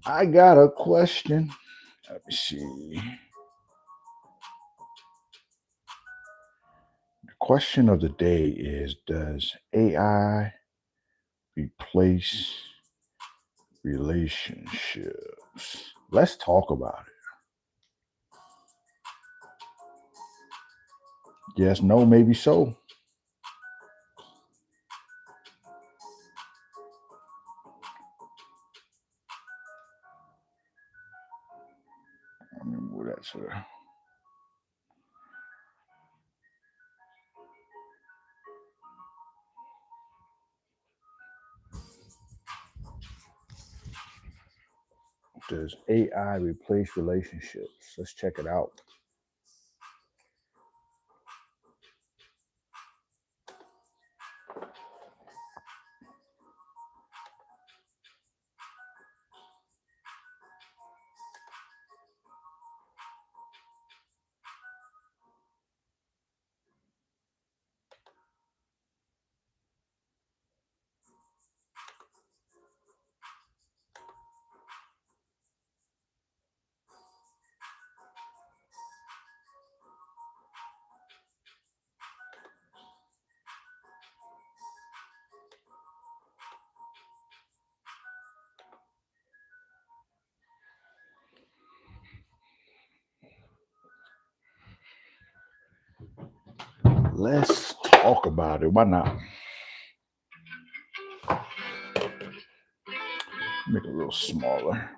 I got a question. Let me see. The question of the day is: does AI replace relationships? Let's talk about it. Yes, no, maybe so. Let me move that to the. Does AI replace relationships? Let's check it out. Let's talk about it. Why not? Make it a little smaller.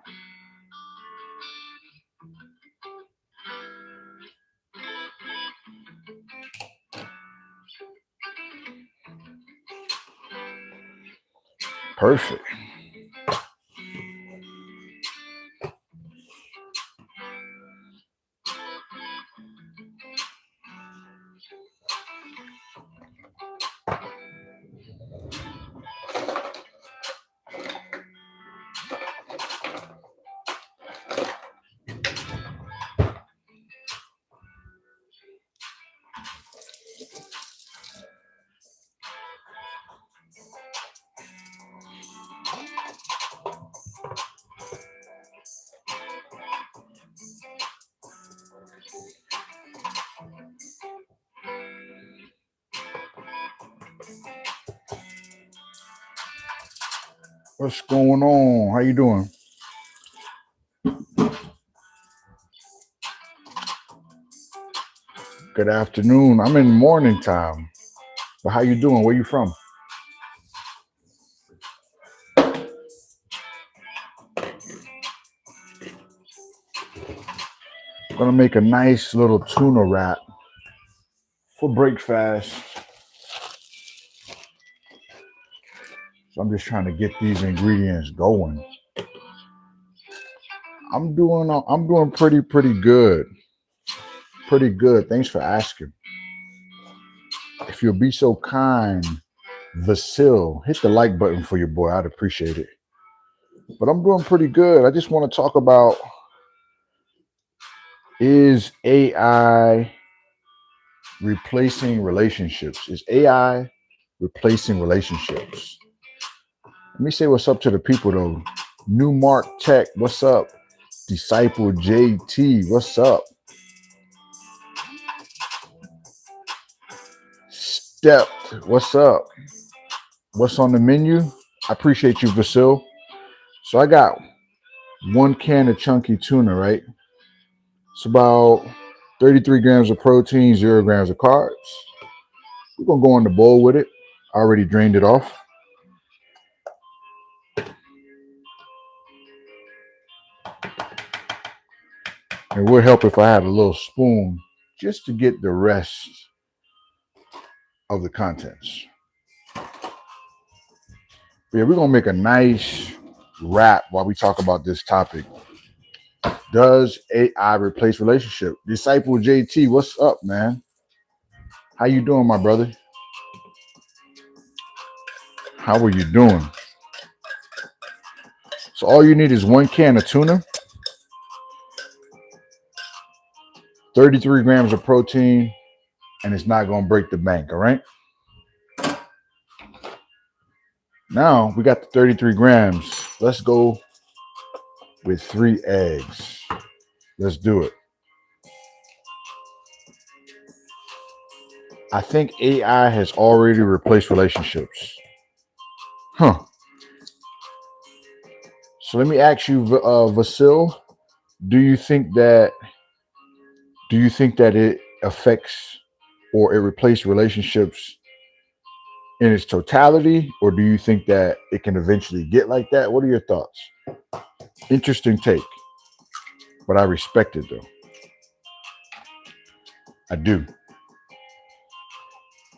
Perfect. What's going on? How you doing? Good afternoon. I'm in morning time. But how you doing? Where you from? Gonna make a nice little tuna wrap for breakfast. So I'm just trying to get these ingredients going. I'm doing pretty good. Pretty good. Thanks for asking. If you'll be so kind, Vasil, hit the like button for your boy. I'd appreciate it. But I'm doing pretty good. I just want to talk about, is AI replacing relationships? Is AI replacing relationships? Let me say what's up to the people though. New Mark Tech, what's up? Disciple JT, what's up? Stepped, what's up? What's on the menu? I appreciate you, Vasil. So I got one can of chunky tuna, right? It's about 33 grams of protein, 0 grams of carbs. We're gonna go in the bowl with it. I already drained it off. It would help if I had a little spoon just to get the rest of the contents. But yeah, we're gonna make a nice wrap while we talk about this topic. Does AI replace relationship? Disciple JT, what's up, man? How you doing, my brother? How are you doing? So all you need is one can of tuna, 33 grams of protein, and it's not gonna break the bank, all right? Now we got the 33 grams. Let's go with 3 eggs. Let's do it. I think AI has already replaced relationships. Huh. So let me ask you, Vasil, do you think that it affects or it replaces relationships in its totality, or do you think that it can eventually get like that? What are your thoughts? Interesting take, but I respect it though. I do.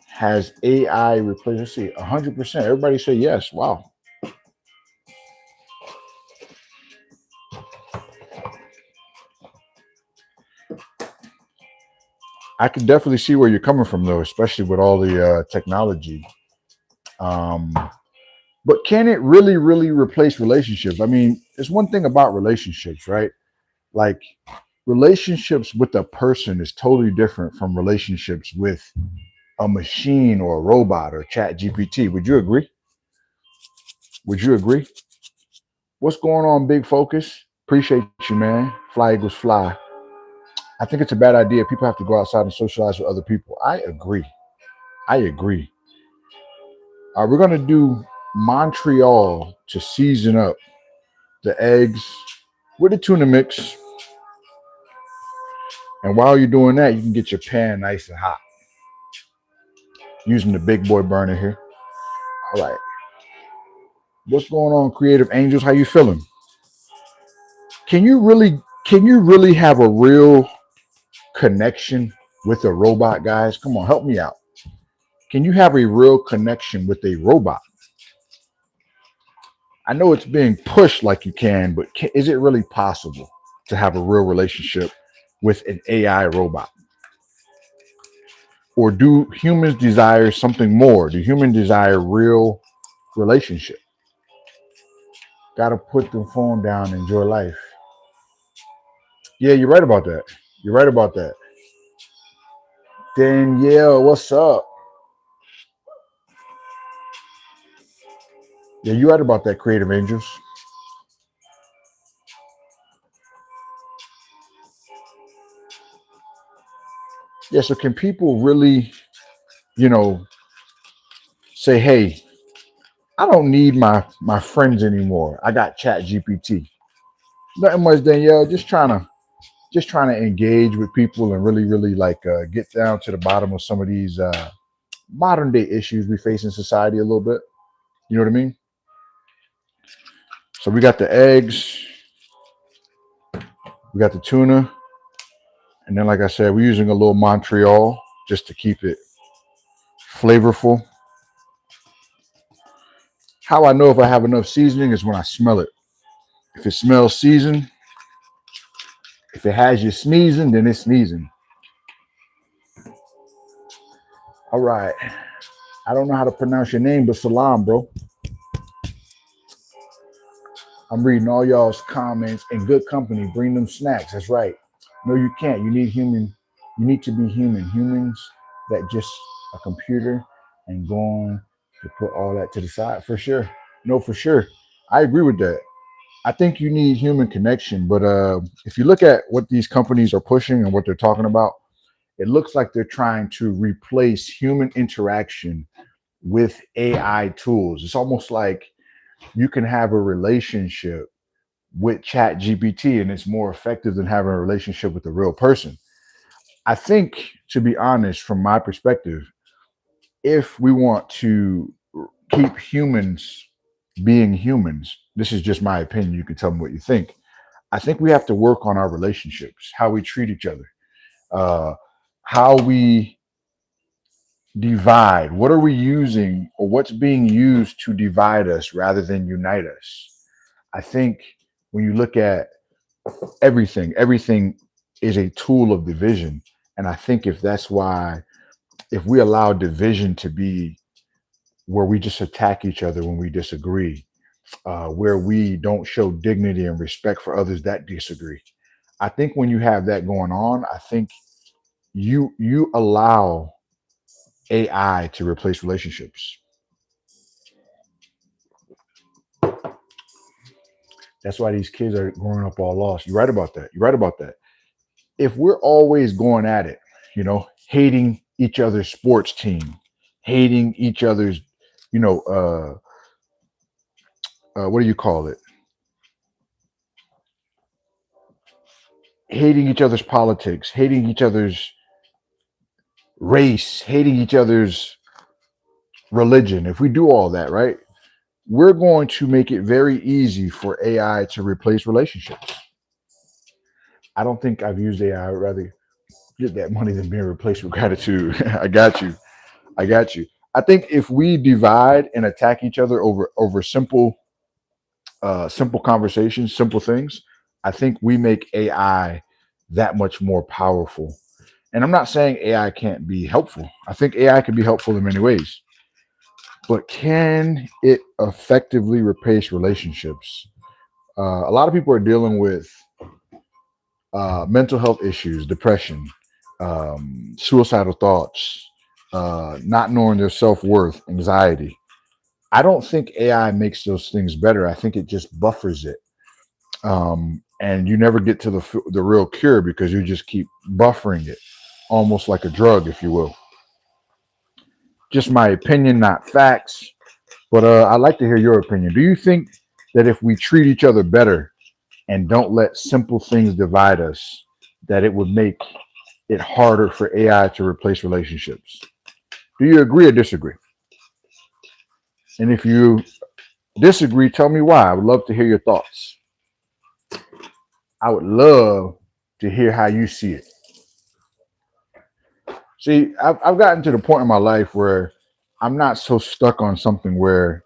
Has AI replaced? Let's see, 100%. Everybody say yes. Wow. I can definitely see where you're coming from though, especially with all the technology. Um, but can it really, really replace relationships? I mean, it's one thing about relationships, right? Like relationships with a person is totally different from relationships with a machine or a robot or chat GPT. Would you agree? Would you agree? What's going on, Big Focus? Appreciate you, man. Fly Eagles fly. I think it's a bad idea. People have to go outside and socialize with other people. I agree. I agree. We're going to do Montreal to season up the eggs with the tuna mix. And while you're doing that, you can get your pan nice and hot using the big boy burner here. All right. What's going on, Creative Angels? How you feeling? Can you really have a real connection with a robot, guys? Come on, help me out. Can you have a real connection with a robot? I know it's being pushed like you can, but is it really possible to have a real relationship with an AI robot? Or do humans desire something more? Do humans desire real relationship? Gotta put the phone down and enjoy life. Yeah, you're right about that. You're right about that. Danielle, what's up? Yeah, you're right about that, Creative Angels. Yeah, so can people really, you know, say, hey, I don't need my friends anymore. I got Chat GPT. Nothing much, Danielle. Just trying to engage with people and really, really like get down to the bottom of some of these modern day issues we face in society a little bit. You know what I mean? So we got the eggs, we got the tuna, and then like I said, we're using a little Montreal just to keep it flavorful. How I know if I have enough seasoning is when I smell it. If it smells seasoned, if it has you sneezing, then it's sneezing. All right. I don't know how to pronounce your name, but salam, bro. I'm reading all y'all's comments in good company. Bring them snacks. That's right. No, you can't. You need human. You need to be human. Humans that just a computer and going to put all that to the side for sure. No, for sure. I agree with that. I think you need human connection, but if you look at what these companies are pushing and what they're talking about, it looks like they're trying to replace human interaction with AI tools. It's almost like you can have a relationship with Chat GPT and it's more effective than having a relationship with a real person. I think, to be honest, from my perspective, if we want to keep humans being humans, this is just my opinion. You can tell me what you think. I think we have to work on our relationships, how we treat each other, uh, how we divide. What are we using or what's being used to divide us rather than unite us? I think when you look at everything is a tool of division. And I think if we allow division to be where we just attack each other when we disagree, where we don't show dignity and respect for others that disagree. I think when you have that going on, I think you allow AI to replace relationships. That's why these kids are growing up all lost. You're right about that. You're right about that. If we're always going at it, hating each other's sports team, hating each other's, you know, what do you call it? Hating each other's politics, hating each other's race, hating each other's religion. If we do all that, right, we're going to make it very easy for AI to replace relationships. I don't think I've used AI. I'd rather get that money than being replaced with gratitude. I got you. I got you. I think if we divide and attack each other over simple conversations, simple things, I think we make AI that much more powerful. And I'm not saying AI can't be helpful. I think AI can be helpful in many ways, but can it effectively replace relationships? A lot of people are dealing with mental health issues, depression, suicidal thoughts, not knowing their self worth, anxiety. I don't think AI makes those things better. I think it just buffers it, and you never get to the real cure because you just keep buffering it, almost like a drug, if you will. Just my opinion, not facts. But I'd like to hear your opinion. Do you think that if we treat each other better and don't let simple things divide us, that it would make it harder for AI to replace relationships? Do you agree or disagree? And if you disagree, tell me why. I would love to hear your thoughts. I would love to hear how you see it. See, I've gotten to the point in my life where I'm not so stuck on something where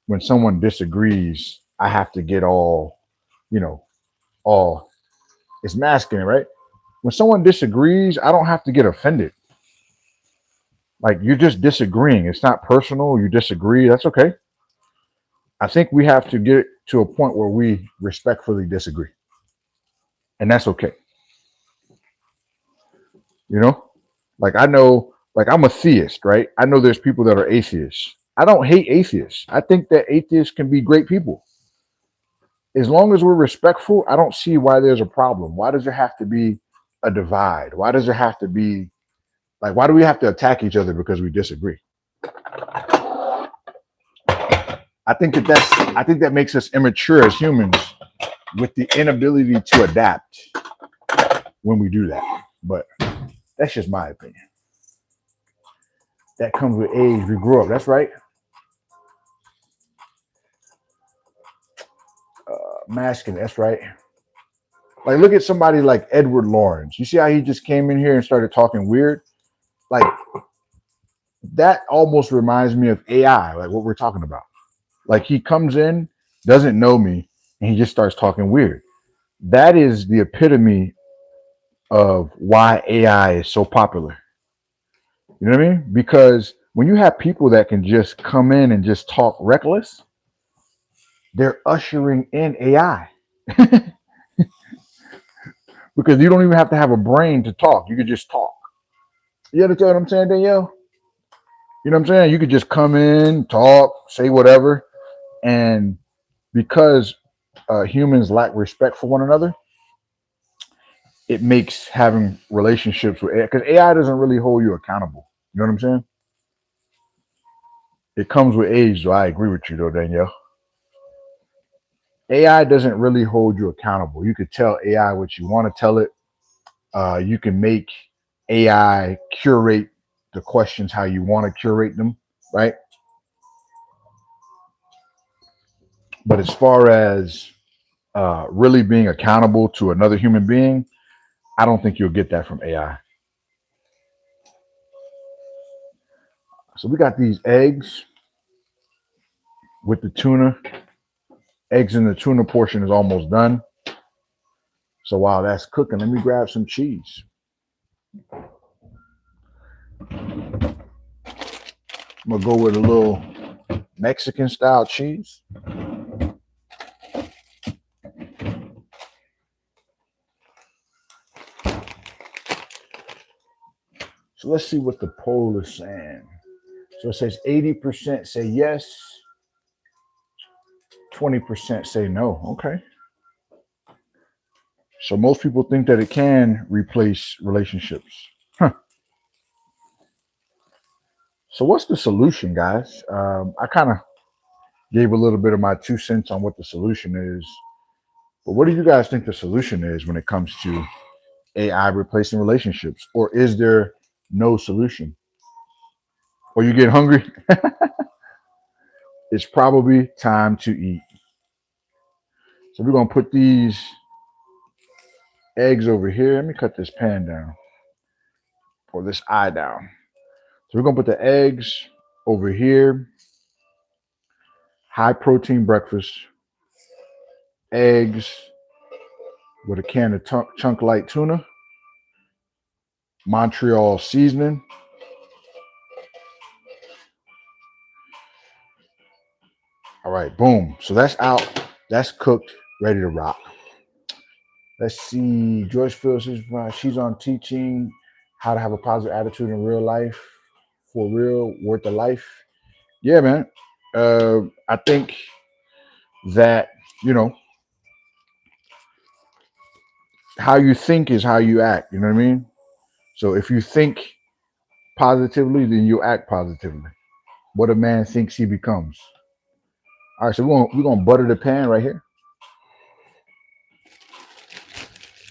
when someone disagrees, I have to get all, you know, all it's masculine, right? When someone disagrees, I don't have to get offended. Like you're just disagreeing. It's not personal. You disagree. That's okay. I think we have to get to a point where we respectfully disagree. And that's okay. You know? Like I know, like I'm a theist, right? I know there's people that are atheists. I don't hate atheists. I think that atheists can be great people. As long as we're respectful, I don't see why there's a problem. Why does there have to be a divide? Why does there have to be like why do we have to attack each other because we disagree? I think that makes us immature as humans with the inability to adapt when we do that. But that's just my opinion. That comes with age. We grew up. That's right. Masculine. That's right. Like, look at somebody like Edward Lawrence. You see how he just came in here and started talking weird? Like, that almost reminds me of AI, like what we're talking about. Like, he comes in, doesn't know me, and he just starts talking weird. That is the epitome of why AI is so popular. You know what I mean? Because when you have people that can just come in and just talk reckless, they're ushering in AI. Because you don't even have to have a brain to talk. You could just talk. You understand what I'm saying, Danielle? You know what I'm saying? You could just come in, talk, say whatever. And because humans lack respect for one another, it makes having relationships with AI, because AI doesn't really hold you accountable. You know what I'm saying? It comes with age, so I agree with you, though, Danielle. AI doesn't really hold you accountable. You could tell AI what you want to tell it. You can make AI curate the questions how you want to curate them, right? But as far as really being accountable to another human being, I don't think you'll get that from AI. So we got these eggs with the tuna. Eggs in the tuna portion is almost done. So while that's cooking, let me grab some cheese. I'm gonna go with a little Mexican style cheese. So let's see what the poll is saying. So it says 80% say yes, 20% say no. Okay. So most people think that it can replace relationships. Huh. So what's the solution, guys? I kind of gave a little bit of my 2 cents on what the solution is. But what do you guys think the solution is when it comes to AI replacing relationships? Or is there no solution? Or you get hungry? It's probably time to eat. So we're going to put these eggs over here. Let me cut this pan down, or this eye down. So we're going to put the eggs over here. High protein breakfast. Eggs with a can of chunk light tuna. Montreal seasoning. All right, boom. So that's out. That's cooked, ready to rock. Let's see. Joyce Fields says she's on teaching how to have a positive attitude in real life. For real, worth the life. Yeah, man. I think that, you know, how you think is how you act. You know what I mean? So if you think positively, then you act positively. What a man thinks he becomes. All right, so we're gonna butter the pan right here.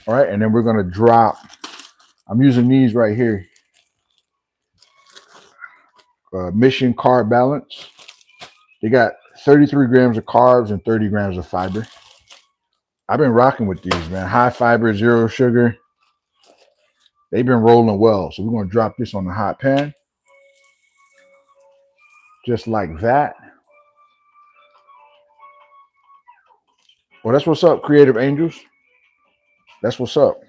All right, and then we're gonna drop. I'm using these right here. Mission Carb Balance. They got 33 grams of carbs and 30 grams of fiber. I've been rocking with these, man. High fiber, zero sugar. They've been rolling well. So we're gonna drop this on the hot pan, just like that. Well, that's what's up, Creative Angels. That's what's up.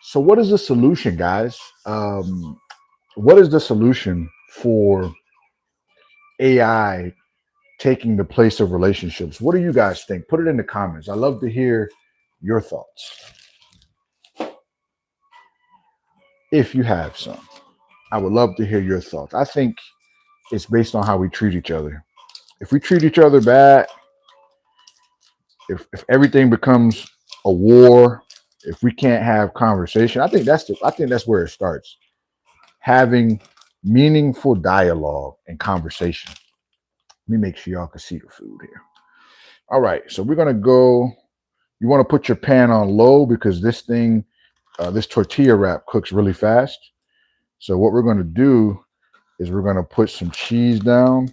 So, what is the solution, guys? What is the solution for AI taking the place of relationships? What do you guys think? Put it in the comments. I love to hear your thoughts. If you have some, I would love to hear your thoughts. I think it's based on how we treat each other. If we treat each other bad, if everything becomes a war, if we can't have conversation, I think that's where it starts. Having meaningful dialogue and conversation. Let me make sure y'all can see the food here. All right, so we're gonna go. You want to put your pan on low because this tortilla wrap cooks really fast. So what we're gonna do is we're gonna put some cheese down.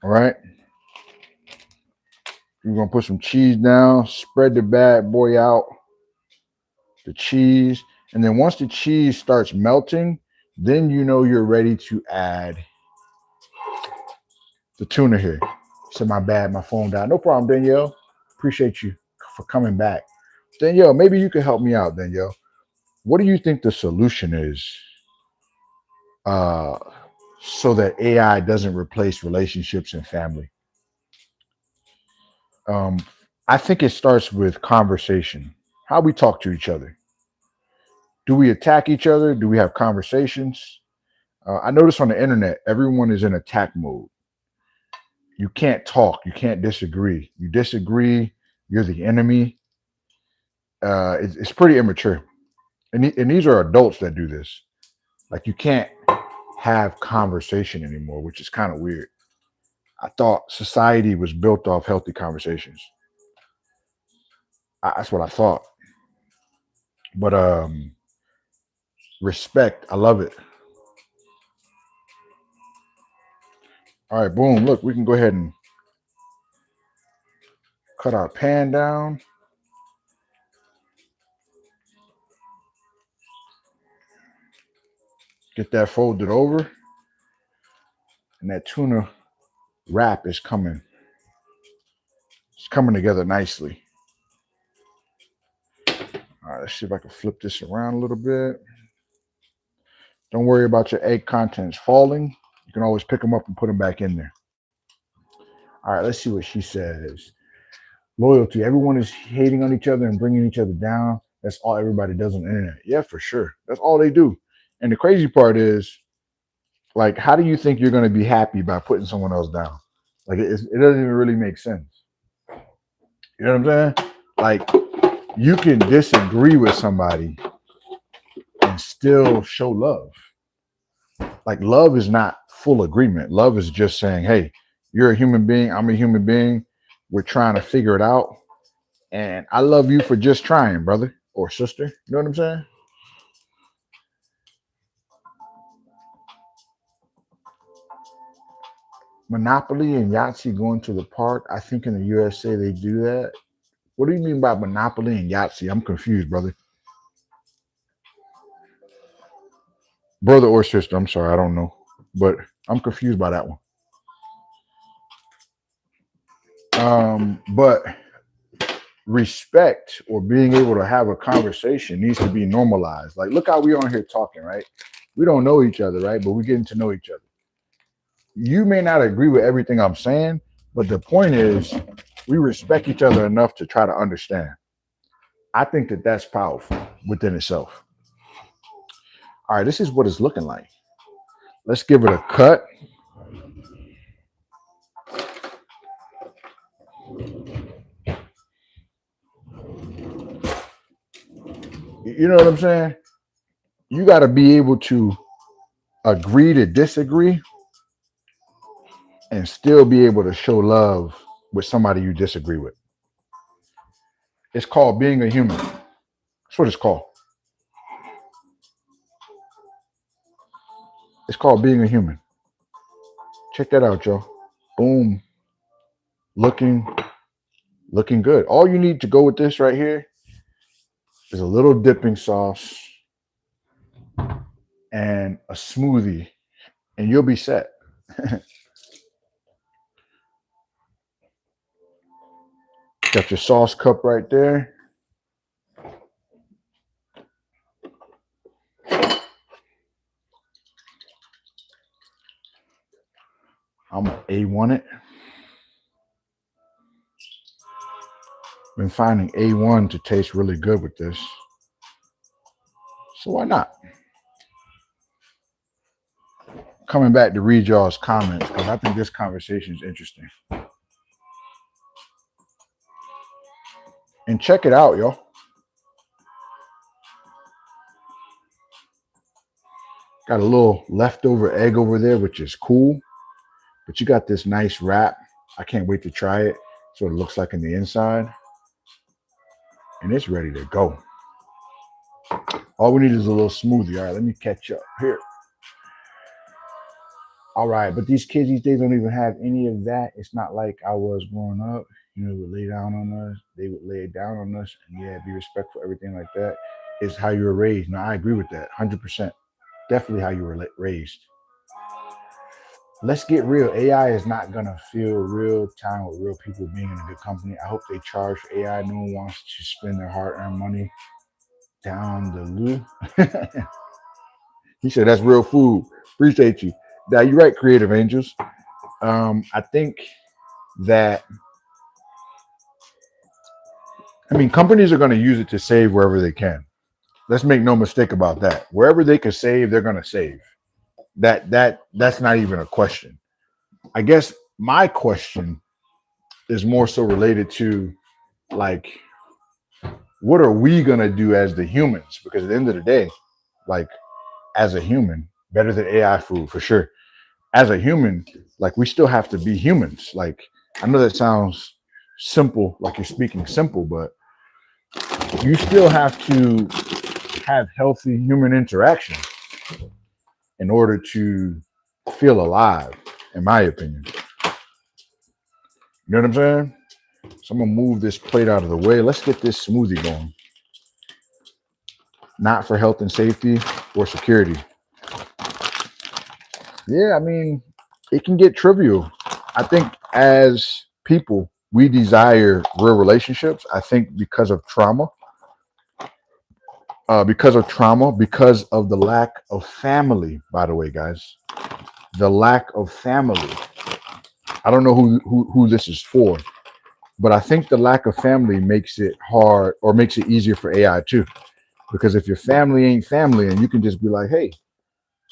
All right. We're gonna put some cheese down, spread the bad boy out, the cheese, and then once the cheese starts melting, then you know you're ready to add the tuna here. So my bad, my phone died. No problem, Danielle. Appreciate you for coming back. Danielle, maybe you can help me out, Danielle. What do you think the solution is so that AI doesn't replace relationships and family? I think it starts with conversation, how we talk to each other. Do we attack each other? Do we have conversations? I notice on the internet, everyone is in attack mode. You can't talk. You can't disagree. You disagree, you're the enemy. It's pretty immature. And these are adults that do this. Like, you can't have conversation anymore, which is kind of weird. I thought society was built off healthy conversations. That's what I thought. But respect, I love it. All right, boom. Look, we can go ahead and cut our pan down. Get that folded over. And that tuna wrap is coming. It's coming together nicely. All right, let's see if I can flip this around a little bit. Don't worry about your egg contents falling. You can always pick them up and put them back in there. All right, let's see what she says. Loyalty. Everyone is hating on each other and bringing each other down. That's all everybody does on the internet. Yeah, for sure. That's all they do. And the crazy part is, like, how do you think you're going to be happy by putting someone else down? Like, it doesn't even really make sense. You know what I'm saying? Like, you can disagree with somebody and still show love. Like, love is not full agreement. Love is just saying, hey, you're a human being, I'm a human being. We're trying to figure it out. And I love you for just trying, brother or sister. You know what I'm saying? Monopoly and Yahtzee going to the park. I think in the USA they do that. What do you mean by Monopoly and Yahtzee? I'm confused, brother. Brother or sister. I'm sorry, I don't know. But I'm confused by that one. But respect or being able to have a conversation needs to be normalized. Like, look how we on here talking, right? We don't know each other, right? But we're getting to know each other. You may not agree with everything I'm saying, but the point is we respect each other enough to try to understand. I think that that's powerful within itself. All right, this is what it's looking like. Let's give it a cut. You know what I'm saying? You got to be able to agree to disagree and still be able to show love with somebody you disagree with. It's called being a human. That's what it's called. It's called being a human. Check that out, y'all. Boom. Looking good. All you need to go with this right here is a little dipping sauce and a smoothie, and you'll be set. Got your sauce cup right there. I'm gonna A1 it. Been finding A1 to taste really good with this. So why not? Coming back to read y'all's comments because I think this conversation is interesting. And check it out, y'all. Got a little leftover egg over there, which is cool. But you got this nice wrap. I can't wait to try it. That's what it looks like in the inside. And it's ready to go. All we need is a little smoothie. All right, let me catch up here. All right, but these kids these days don't even have any of that. It's not like I was growing up. You know, they would lay down on us. They would lay it down on us. And yeah, be respectful, everything like that. It's how you were raised. No, I agree with that. 100%. Definitely how you were raised. Let's get real. AI is not going to feel real time with real people being in a good company. I hope they charge for AI. No one wants to spend their hard-earned money down the loo. He said, that's real food. Appreciate you. Now, you're right, Creative Angels. I think that, companies are going to use it to save wherever they can. Let's make no mistake about that. Wherever they can save, they're going to save. That's not even a question. I guess my question is more so related to, like, what are we going to do as the humans? Because at the end of the day, like, as a human, better than AI food for sure. As a human, like, we still have to be humans. Like, I know that sounds simple, like you're speaking simple, but you still have to have healthy human interaction in order to feel alive, in my opinion. You know what I'm saying? So I'm gonna move this plate out of the way. Let's get this smoothie going. Not for health and safety or security. Yeah, it can get trivial. I think as people, we desire real relationships. I think because of trauma, because of the lack of family, by the way, guys, the lack of family. I don't know who this is for, but I think the lack of family makes it hard or makes it easier for AI too. Because if your family ain't family and you can just be like, hey,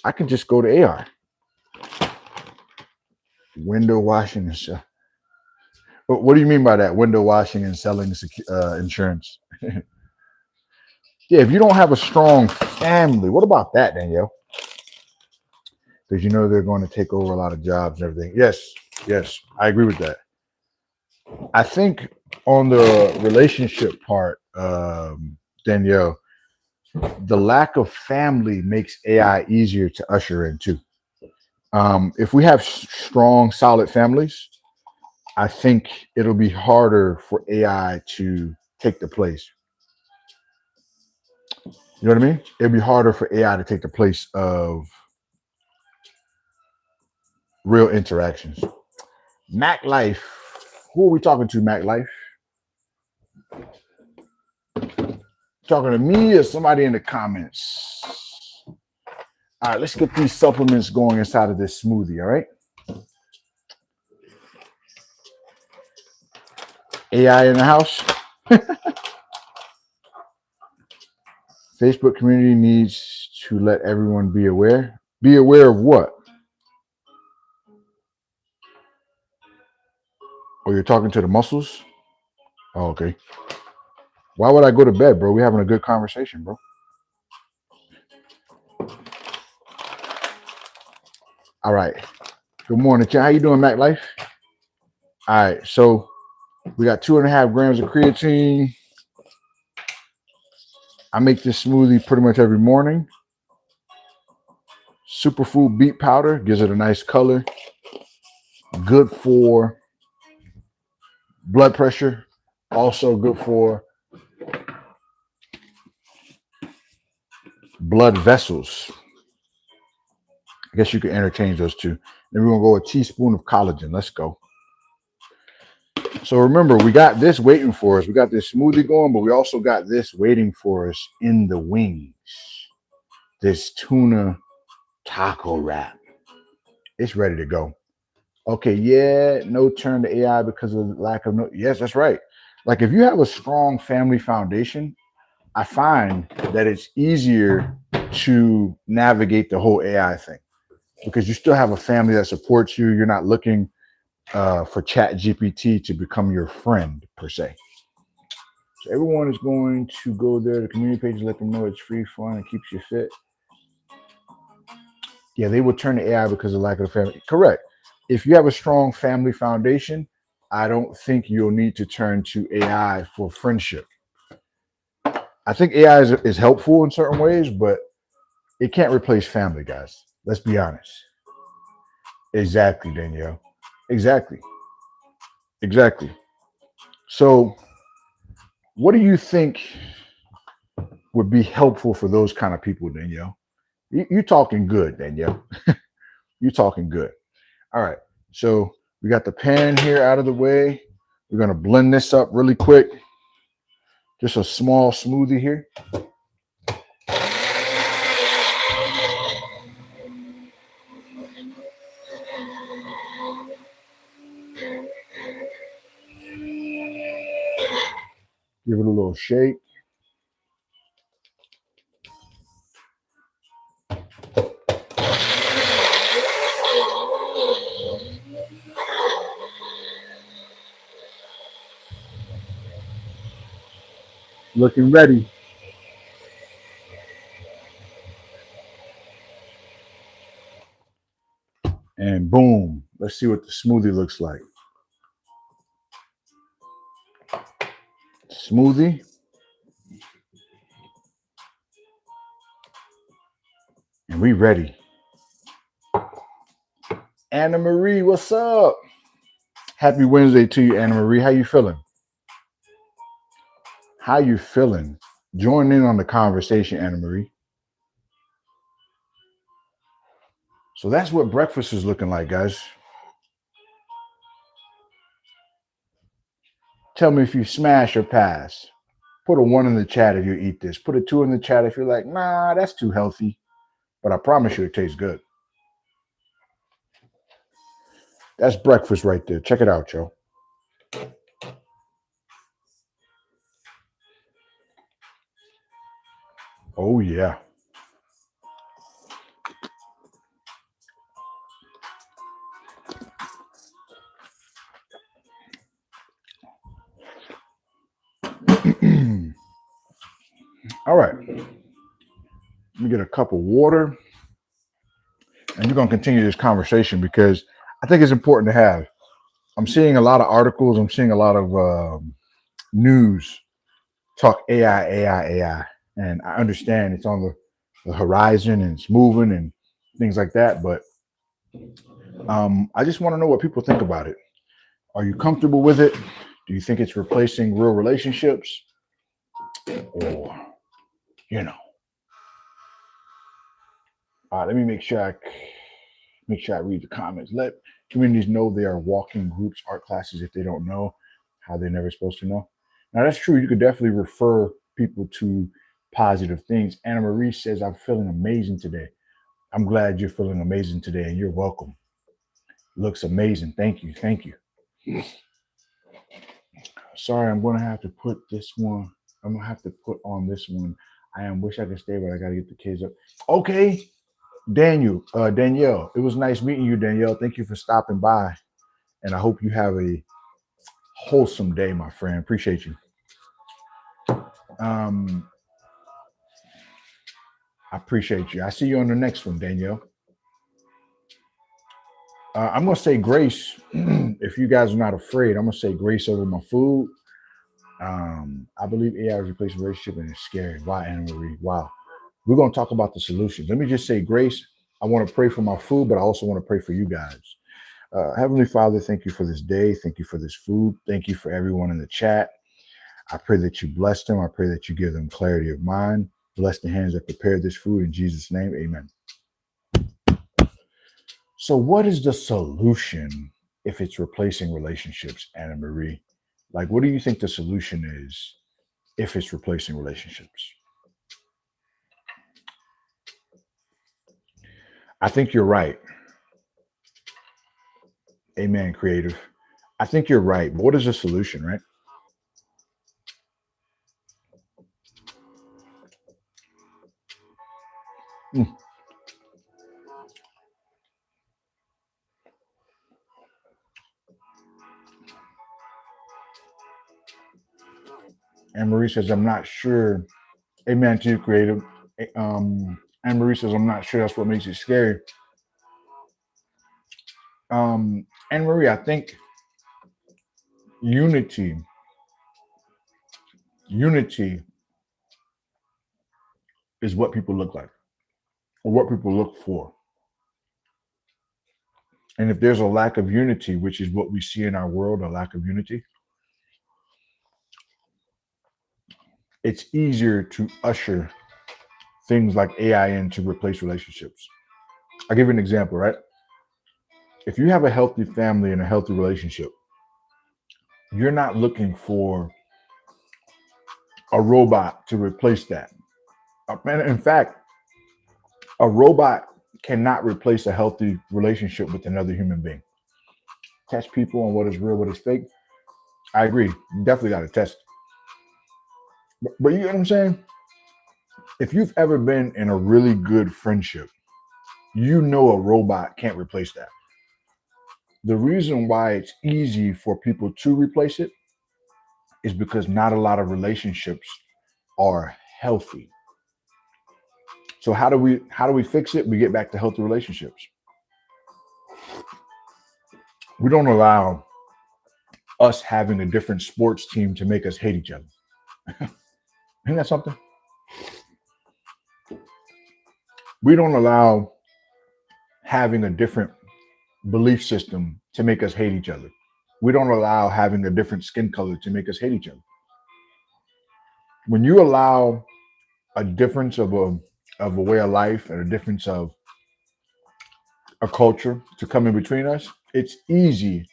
I can just go to AI. Window washing and stuff. What do you mean by that? Window washing and selling insurance? Yeah, if you don't have a strong family, what about that, Danielle? Because you know they're going to take over a lot of jobs and everything. Yes, yes, I agree with that. I think on the relationship part, Danielle, the lack of family makes AI easier to usher in too. If we have strong, solid families, I think it'll be harder for AI to take the place. You know what I mean? It'll be harder for AI to take the place of real interactions. Mac Life. Who are we talking to, Mac Life? Talking to me or somebody in the comments? All right, let's get these supplements going inside of this smoothie, all right? AI in the house. Facebook community needs to let everyone be aware. Be aware of what? Oh, you're talking to the muscles? Oh, okay. Why would I go to bed, bro? We're having a good conversation, bro. All right. Good morning, Chan. How you doing, Mac Life? All right. So we got 2.5 grams of creatine. I make this smoothie pretty much every morning. Superfood beet powder gives it a nice color. Good for blood pressure. Also good for blood vessels. I guess you could interchange those two. Then we're gonna go a teaspoon of collagen. Let's go. So remember, we got this waiting for us. We got this smoothie going, but we also got this waiting for us in the wings. This tuna taco wrap. It's ready to go. Okay, yeah, no turn to AI because of lack of no. Yes, that's right. Like if you have a strong family foundation, I find that it's easier to navigate the whole AI thing because you still have a family that supports you. You're not looking for Chat GPT to become your friend per se. So everyone is going to go there, the community page, let them know it's free, fun, and keeps you fit. Yeah, they will turn to AI because of lack of family. Correct. If you have a strong family foundation, I don't think you'll need to turn to AI for friendship. I think AI is helpful in certain ways, but it can't replace family, guys. Let's be honest. Exactly, Danielle. Exactly. Exactly. So, what do you think would be helpful for those kind of people, Danielle? You talking good, Danielle. You talking good. All right. So we got the pan here out of the way. We're gonna blend this up really quick. Just a small smoothie here. Give it a little shake. Looking ready. And boom. Let's see what the smoothie looks like. Smoothie. And we ready. Anna Marie, what's up? Happy Wednesday to you, Anna Marie. How you feeling? How you feeling? Join in on the conversation, Anna Marie. So that's what breakfast is looking like, guys. Tell me if you smash or pass. Put a 1 in the chat if you eat this. Put a 2 in the chat if you're like, nah, that's too healthy. But I promise you it tastes good. That's breakfast right there. Check it out, Joe. Oh, yeah. All right. Let me get a cup of water, and we're gonna continue this conversation because I think it's important to have. I'm seeing a lot of articles. I'm seeing a lot of news talk AI, AI, AI, and I understand it's on the horizon and it's moving and things like that. But I just want to know what people think about it. Are you comfortable with it? Do you think it's replacing real relationships, or you know? Let me make sure I read the comments. Let communities know they are walking groups, art classes if they don't know how they're never supposed to know. Now that's true. You could definitely refer people to positive things. Anna Marie says, "I'm feeling amazing today." I'm glad you're feeling amazing today, and you're welcome. Looks amazing. Thank you. Thank you. Sorry, I'm gonna have to put this one. I'm gonna have to put on this one. I am wish I could stay, but I gotta get the kids up. Okay, Danielle. It was nice meeting you, Danielle. Thank you for stopping by, and I hope you have a wholesome day, my friend. Appreciate you. Um, I appreciate you. I see you on the next one, Danielle. I'm gonna say grace. If you guys are not afraid, I'm gonna say grace over my food. I believe AI is replacing relationship and it's scary. Why, Anna Marie? Wow. We're gonna talk about the solutions. Let me just say grace. I want to pray for my food, but I also want to pray for you guys. Heavenly Father, thank you for this day. Thank you for this food. Thank you for everyone in the chat. I pray that you bless them. I pray that you give them clarity of mind. Bless the hands that prepared this food in Jesus' name. Amen. So, what is the solution if it's replacing relationships, Anna Marie? Like, what do you think the solution is if it's replacing relationships? I think you're right. Amen, creative. I think you're right. But what is the solution, right? Mm. Anne Marie says, I'm not sure. Amen to you, creative. Anne Marie says, I'm not sure that's what makes it scary. Anne Marie, I think unity, unity is what people look like or what people look for. And if there's a lack of unity, which is what we see in our world, a lack of unity, it's easier to usher things like AI in to replace relationships. I'll give you an example, right? If you have a healthy family and a healthy relationship, you're not looking for a robot to replace that. And in fact, a robot cannot replace a healthy relationship with another human being. Test people on what is real, what is fake. I agree. You definitely got to test. But you know what I'm saying? If you've ever been in a really good friendship, you know a robot can't replace that. The reason why it's easy for people to replace it is because not a lot of relationships are healthy. So how do we fix it? We get back to healthy relationships. We don't allow us having a different sports team to make us hate each other. Isn't that something? We don't allow having a different belief system to make us hate each other. We don't allow having a different skin color to make us hate each other. When you allow a difference of a way of life and a difference of a culture to come in between us, it's easy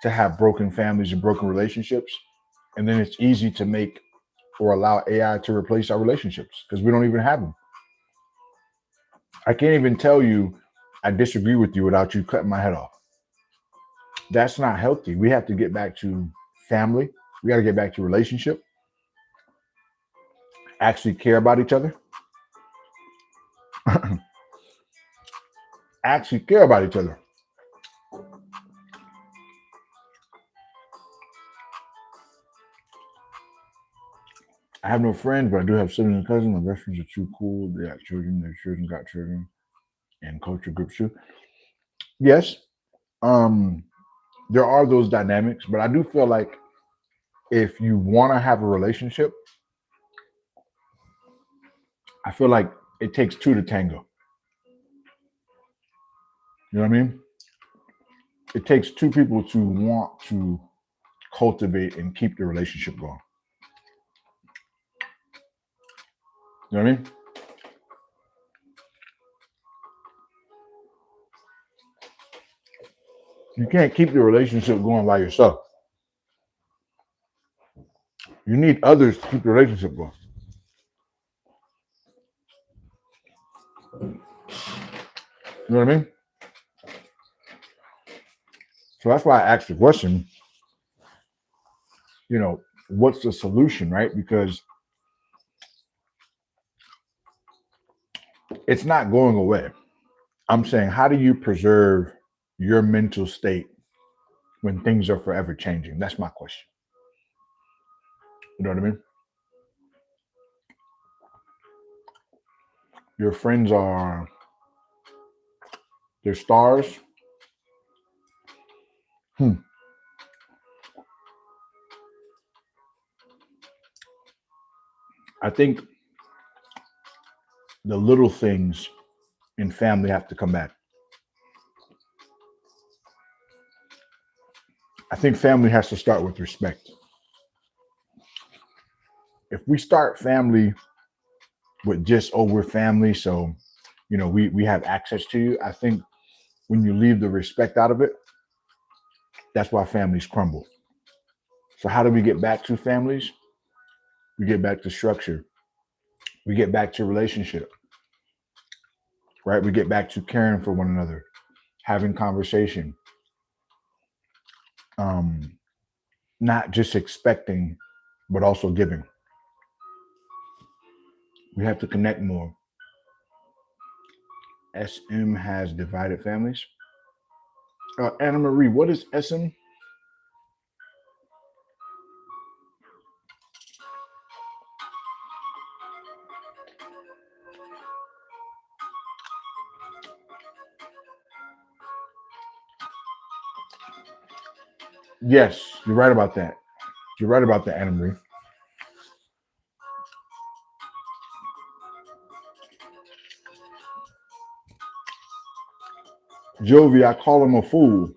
to have broken families and broken relationships. And then it's easy to make or allow AI to replace our relationships because we don't even have them. I can't even tell you I disagree with you without you cutting my head off. That's not healthy. We have to get back to family. We got to get back to relationship, actually care about each other, actually care about each other. I have no friends, but I do have siblings and cousins. My best friends are too cool. They got children. Their children got children, and culture groups too. Yes, um, there are those dynamics, but I do feel like if you want to have a relationship, I feel like it takes two to tango. You know what I mean? It takes two people to want to cultivate and keep the relationship going. You know what I mean? You can't keep the relationship going by yourself. You need others to keep the relationship going. You know what I mean? So that's why I asked the question, what's the solution, right? Because it's not going away. I'm saying, how do you preserve your mental state when things are forever changing? That's my question. You know what I mean? Your friends are they're stars. Hmm. I think the little things in family have to come back. I think family has to start with respect. If we start family with just, oh, we're family, so we have access to you. I think when you leave the respect out of it, that's why families crumble. So how do we get back to families? We get back to structure. We get back to relationship, right? We get back to caring for one another, having conversation, um, not just expecting, but also giving. We have to connect more. SM has divided families. Anna Marie, what is SM? Yes, you're right about that. You're right about that, Anna Marie. Jovi, I call him a fool.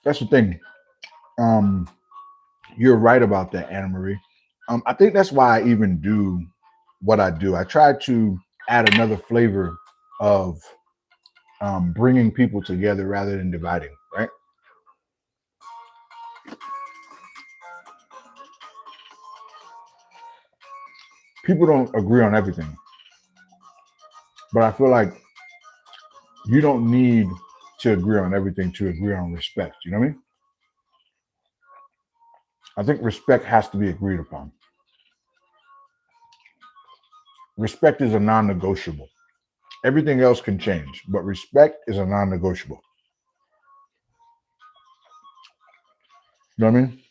That's the thing. Um, you're right about that, Anna Marie. I think that's why I even do what I do. I try to add another flavor of bringing people together rather than dividing, right? People don't agree on everything, but I feel like you don't need to agree on everything to agree on respect. You know what I mean? I think respect has to be agreed upon. Respect is a non negotiable. Everything else can change, but respect is a non negotiable. You know what I mean?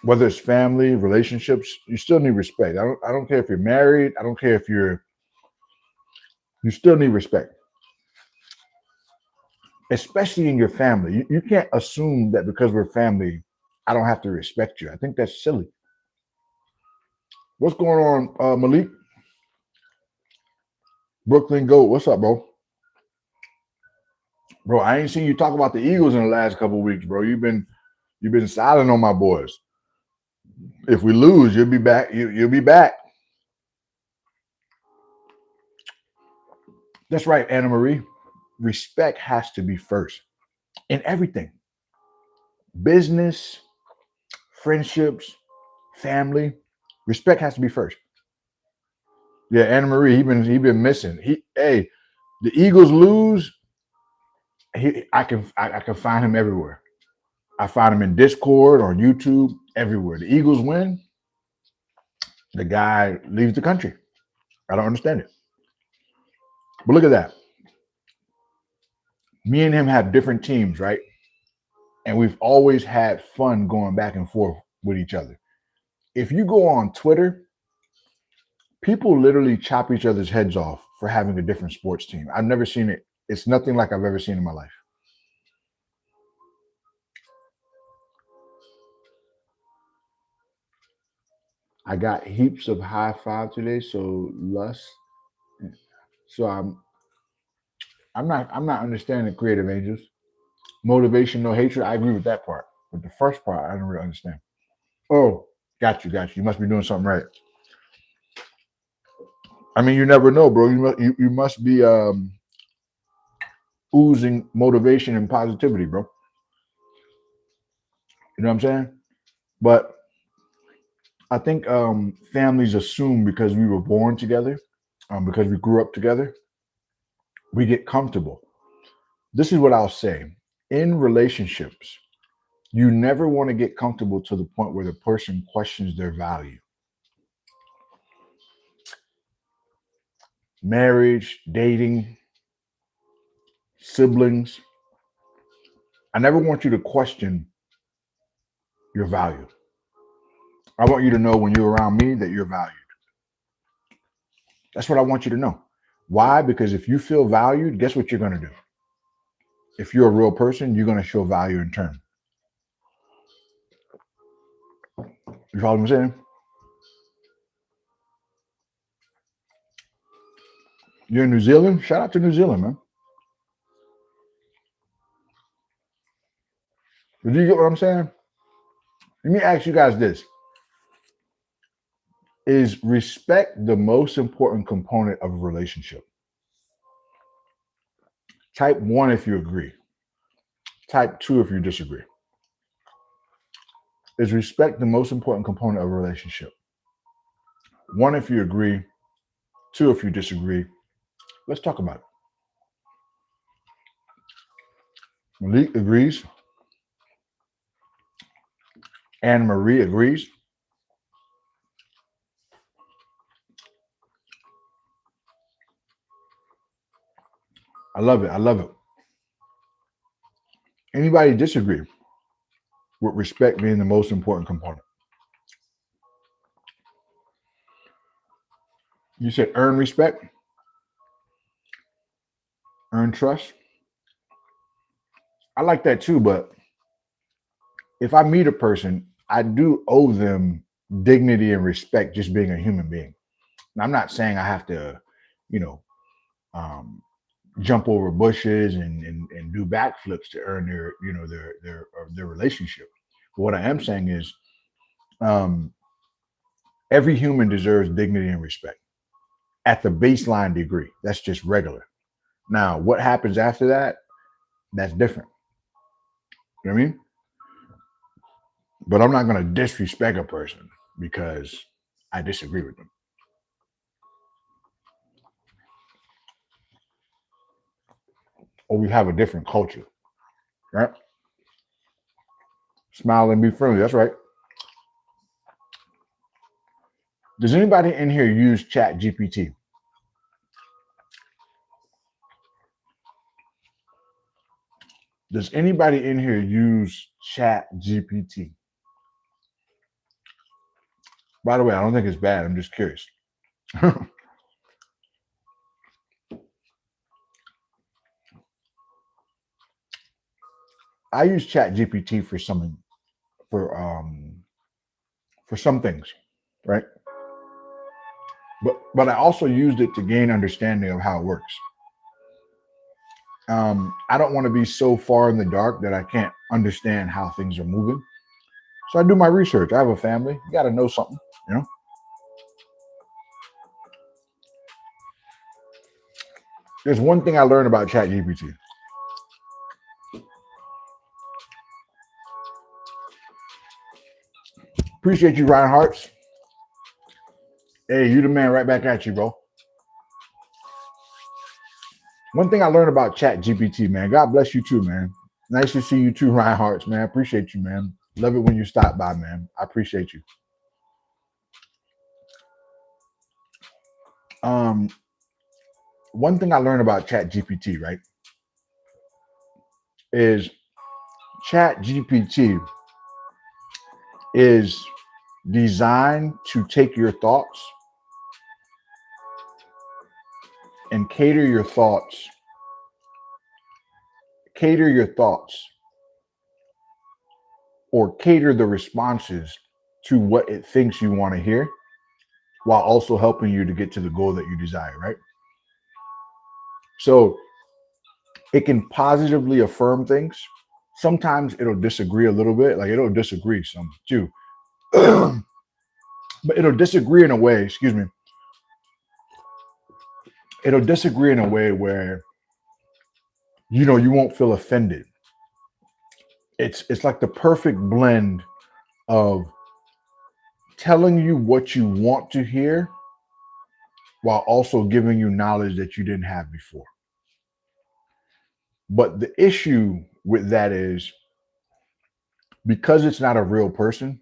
Whether it's family, relationships, you still need respect. I don't care if you're married. I don't care if you still need respect, especially in your family. You can't assume that because we're family, I don't have to respect you. I think that's silly. What's going on, Malik? Brooklyn Goat, what's up, bro? Bro, I ain't seen you talk about the Eagles in the last couple of weeks, bro. You've been silent on my boys. If we lose, you'll be back. You'll be back. That's right, Anna Marie. Respect has to be first in everything. Business, friendships, family. Respect has to be first. Yeah, Anna Marie, he been missing. The Eagles lose. I can find him everywhere. I find him in Discord, on YouTube, everywhere. The Eagles win, the guy leaves the country. I don't understand it. But look at that. Me and him have different teams, right? And we've always had fun going back and forth with each other. If you go on Twitter, people literally chop each other's heads off for having a different sports team. I've never seen it. It's nothing like I've ever seen in my life. I got heaps of high five today, so lust. So I'm not understanding creative angels. Motivation, no hatred. I agree with that part. But the first part, I don't really understand. Oh, got you. You must be doing something right. I mean, you never know, bro. You must be oozing motivation and positivity, bro. You know what I'm saying? But I think families assume because we were born together, because we grew up together, we get comfortable. This is what I'll say. In relationships, you never want to get comfortable to the point where the person questions their value. Marriage, dating, siblings. I never want you to question your value. I want you to know when you're around me that you're valued. That's what I want you to know. Why? Because if you feel valued, guess what you're going to do? If you're a real person, you're going to show value in turn. You follow what I'm saying? You're in New Zealand? Shout out to New Zealand, man. Did you get what I'm saying? Let me ask you guys this. Is respect the most important component of a relationship? Type 1 if you agree. Type 2 if you disagree. Is respect the most important component of a relationship? 1 if you agree. 2 if you disagree. Let's talk about it. Malik agrees. Anne Marie agrees. I love it. I love it. Anybody disagree with respect being the most important component? You said earn respect, earn trust. I like that too, but if I meet a person, I do owe them dignity and respect just being a human being. Now, I'm not saying I have to, you know, um, jump over bushes and do backflips to earn their, their relationship. But what I am saying is um, every human deserves dignity and respect at the baseline degree. That's just regular. Now, what happens after that, that's different. You know what I mean? But I'm not going to disrespect a person because I disagree with them. Or we have a different culture, right? Smile and be friendly. That's right. Does anybody in here use Chat GPT? Does anybody in here use Chat GPT? By the way, I don't think it's bad. I'm just curious. I use Chat GPT for for some things, right? But I also used it to gain understanding of how it works. I don't want to be so far in the dark that I can't understand how things are moving. So I do my research. I have a family. You got to know something, you know. There's one thing I learned about ChatGPT. Appreciate you, Ryan Hartz. Hey, you the man. Right back at you, bro. One thing I learned about ChatGPT, man. God bless you too, man. Nice to see you too, Ryan Hartz, man. Appreciate you, man. Love it when you stop by, man. I appreciate you. Um, One thing I learned about ChatGPT, right? is Chat GPT is designed to take your thoughts and cater your thoughts or cater the responses to what it thinks you want to hear, while also helping you to get to the goal that you desire, right? So it can positively affirm things. Sometimes it'll disagree a little bit, like it'll disagree some too. But it'll disagree in a way, excuse me, it'll disagree in a way where you won't feel offended. It's like the perfect blend of telling you what you want to hear while also giving you knowledge that you didn't have before. But the issue with that is, because it's not a real person,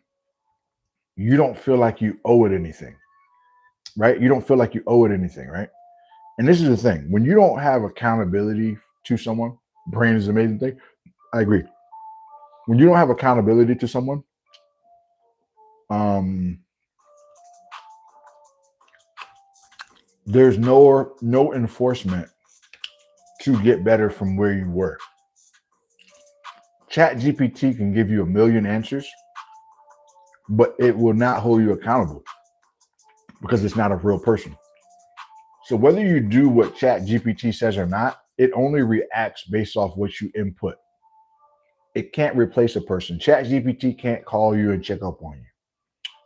you don't feel like you owe it anything, right? You don't feel like you owe it anything, right? And this is the thing: when you don't have accountability to someone, brain is an amazing thing. I agree. When you don't have accountability to someone, there's no enforcement to get better from where you were. Chat GPT can give you a million answers, but it will not hold you accountable because it's not a real person. So whether you do what Chat GPT says or not, it only reacts based off what you input. It can't replace a person. Chat GPT can't call you and check up on you.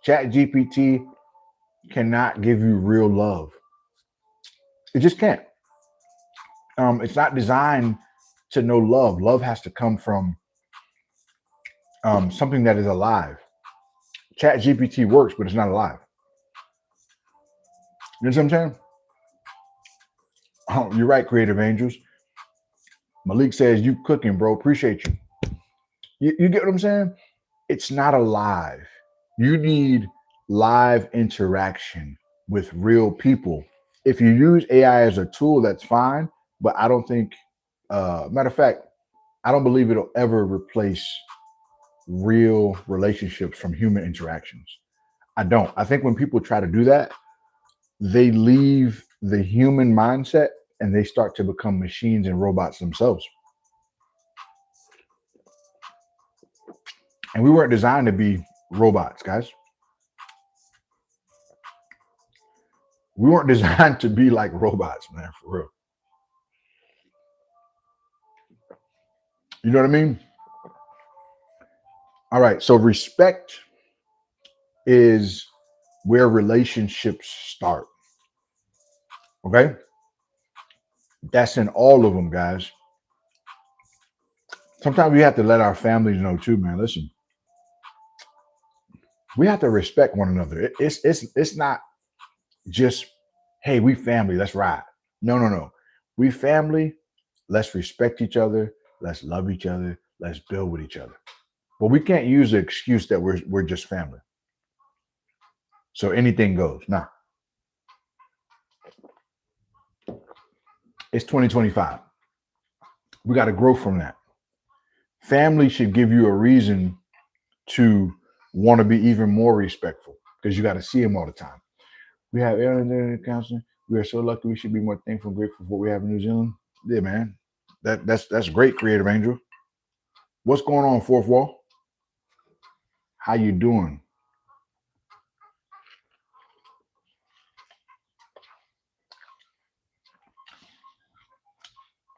Chat GPT cannot give you real love. It just can't. It's not designed to know love. Love has to come from something that is alive. Chat GPT works, but it's not alive. You know what I'm saying? Oh, you're right, Creative Angels. Malik says, you cooking, bro. Appreciate you. You get what I'm saying? It's not alive. You need live interaction with real people. If you use AI as a tool, that's fine. But I don't think, matter of fact, I don't believe it'll ever replace real relationships from human interactions. I don't. I think when people try to do that, they leave the human mindset and they start to become machines and robots themselves. And we weren't designed to be robots, guys. We weren't designed to be like robots, man, for real. You know what I mean? All right. So respect is where relationships start. Okay? That's in all of them, guys. Sometimes we have to let our families know too, man. Listen, we have to respect one another. It's not just, hey, we family, let's ride. No. We family, let's respect each other, let's love each other, let's build with each other. But we can't use the excuse that we're just family. So anything goes. Nah. It's 2025. We got to grow from that. Family should give you a reason to want to be even more respectful, because you got to see them all the time. We have Aaron there in the counseling. We are so lucky. We should be more thankful and grateful for what we have in New Zealand. Yeah, man. That's great, Creative Angel. What's going on, Fourth Wall? How you doing?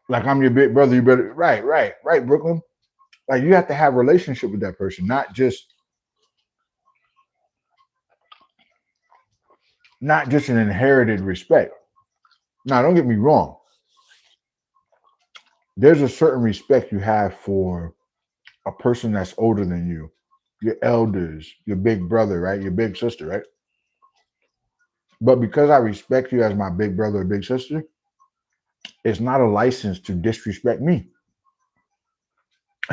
Like I'm your big brother. You better right, Brooklyn. Like you have to have a relationship with that person, not just an inherited respect. Now, don't get me wrong. There's a certain respect you have for a person that's older than you, your elders, your big brother, right? Your big sister, right? But because I respect you as my big brother or big sister, it's not a license to disrespect me.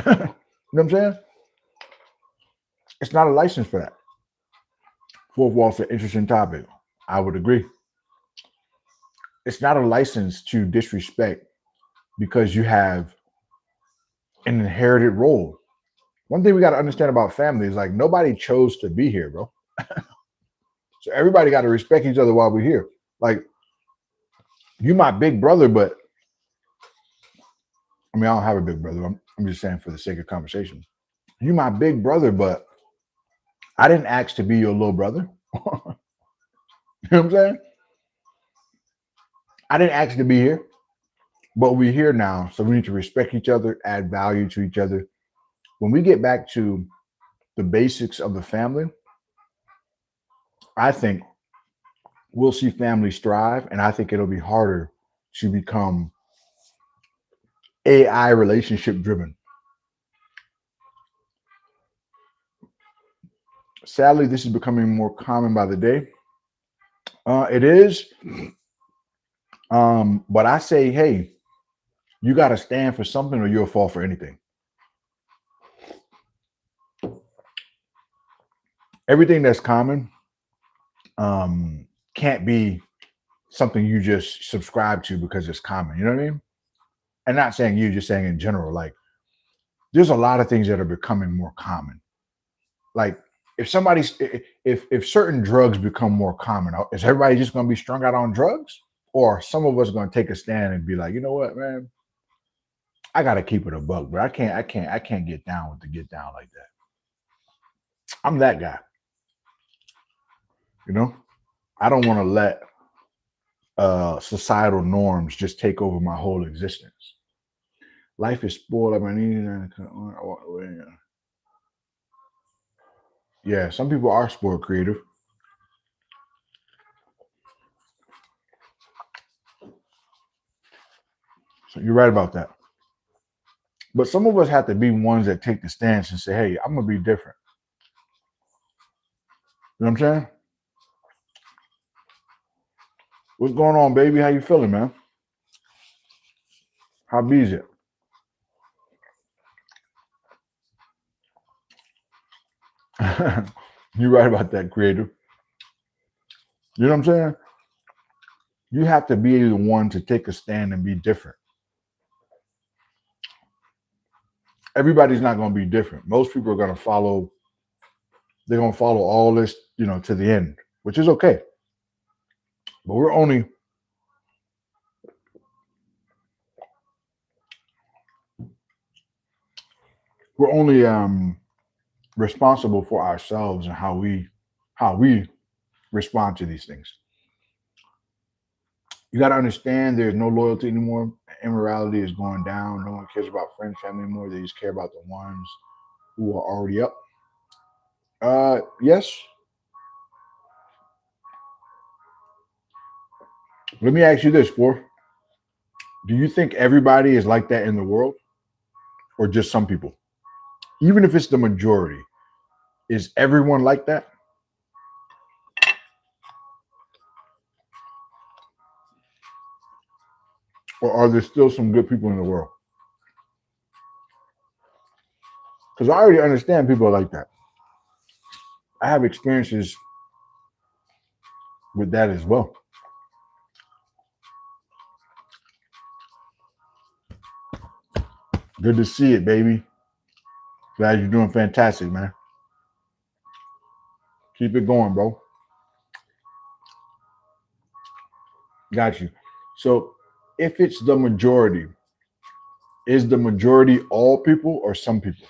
You know what I'm saying? It's not a license for that. Fourth Wall's an interesting topic. I would agree. It's not a license to disrespect because you have an inherited role. One thing we got to understand about family is like nobody chose to be here, bro. So everybody got to respect each other while we're here. Like you my big brother, but I mean I don't have a big brother. I'm just saying for the sake of conversation. You my big brother, but I didn't ask to be your little brother. You know what I'm saying? I didn't ask to be here, but we're here now. So we need to respect each other, add value to each other. When we get back to the basics of the family, I think we'll see families thrive. And I think it'll be harder to become AI relationship driven. Sadly, this is becoming more common by the day. It is. But I say, hey, you got to stand for something or you'll fall for anything. Everything that's common can't be something you just subscribe to because it's common. You know what I mean? And not saying you, just saying in general. Like, there's a lot of things that are becoming more common. Like, if certain drugs become more common, is everybody just going to be strung out on drugs, or some of us going to take a stand and be like, you know what, man, I got to keep it a buck, but I can't get down with the get down like that. I'm that guy. You know, I don't want to let societal norms just take over my whole existence. Life is spoiled. I mean, yeah, some people are spoiled creative. So you're right about that. But some of us have to be ones that take the stance and say, hey, I'm gonna be different. You know what I'm saying? What's going on, baby? How you feeling, man? How is it? You're right about that, creative. You know what I'm saying? You have to be the one to take a stand and be different. Everybody's not gonna be different. Most people are gonna follow, they're gonna follow all this, to the end, which is okay. But we're only responsible for ourselves and how we respond to these things. You got to understand there's no loyalty anymore. Immorality is going down. No one cares about friends, family anymore. They just care about the ones who are already up. Yes. Let me ask you this, for do you think everybody is like that in the world, or just some people? Even if it's the majority, is everyone like that? Or are there still some good people in the world? Because I already understand people are like that. I have experiences with that as well. Good to see it, baby. Glad you're doing fantastic, man. Keep it going, bro. Got you. So, if it's the majority, is the majority all people or some people?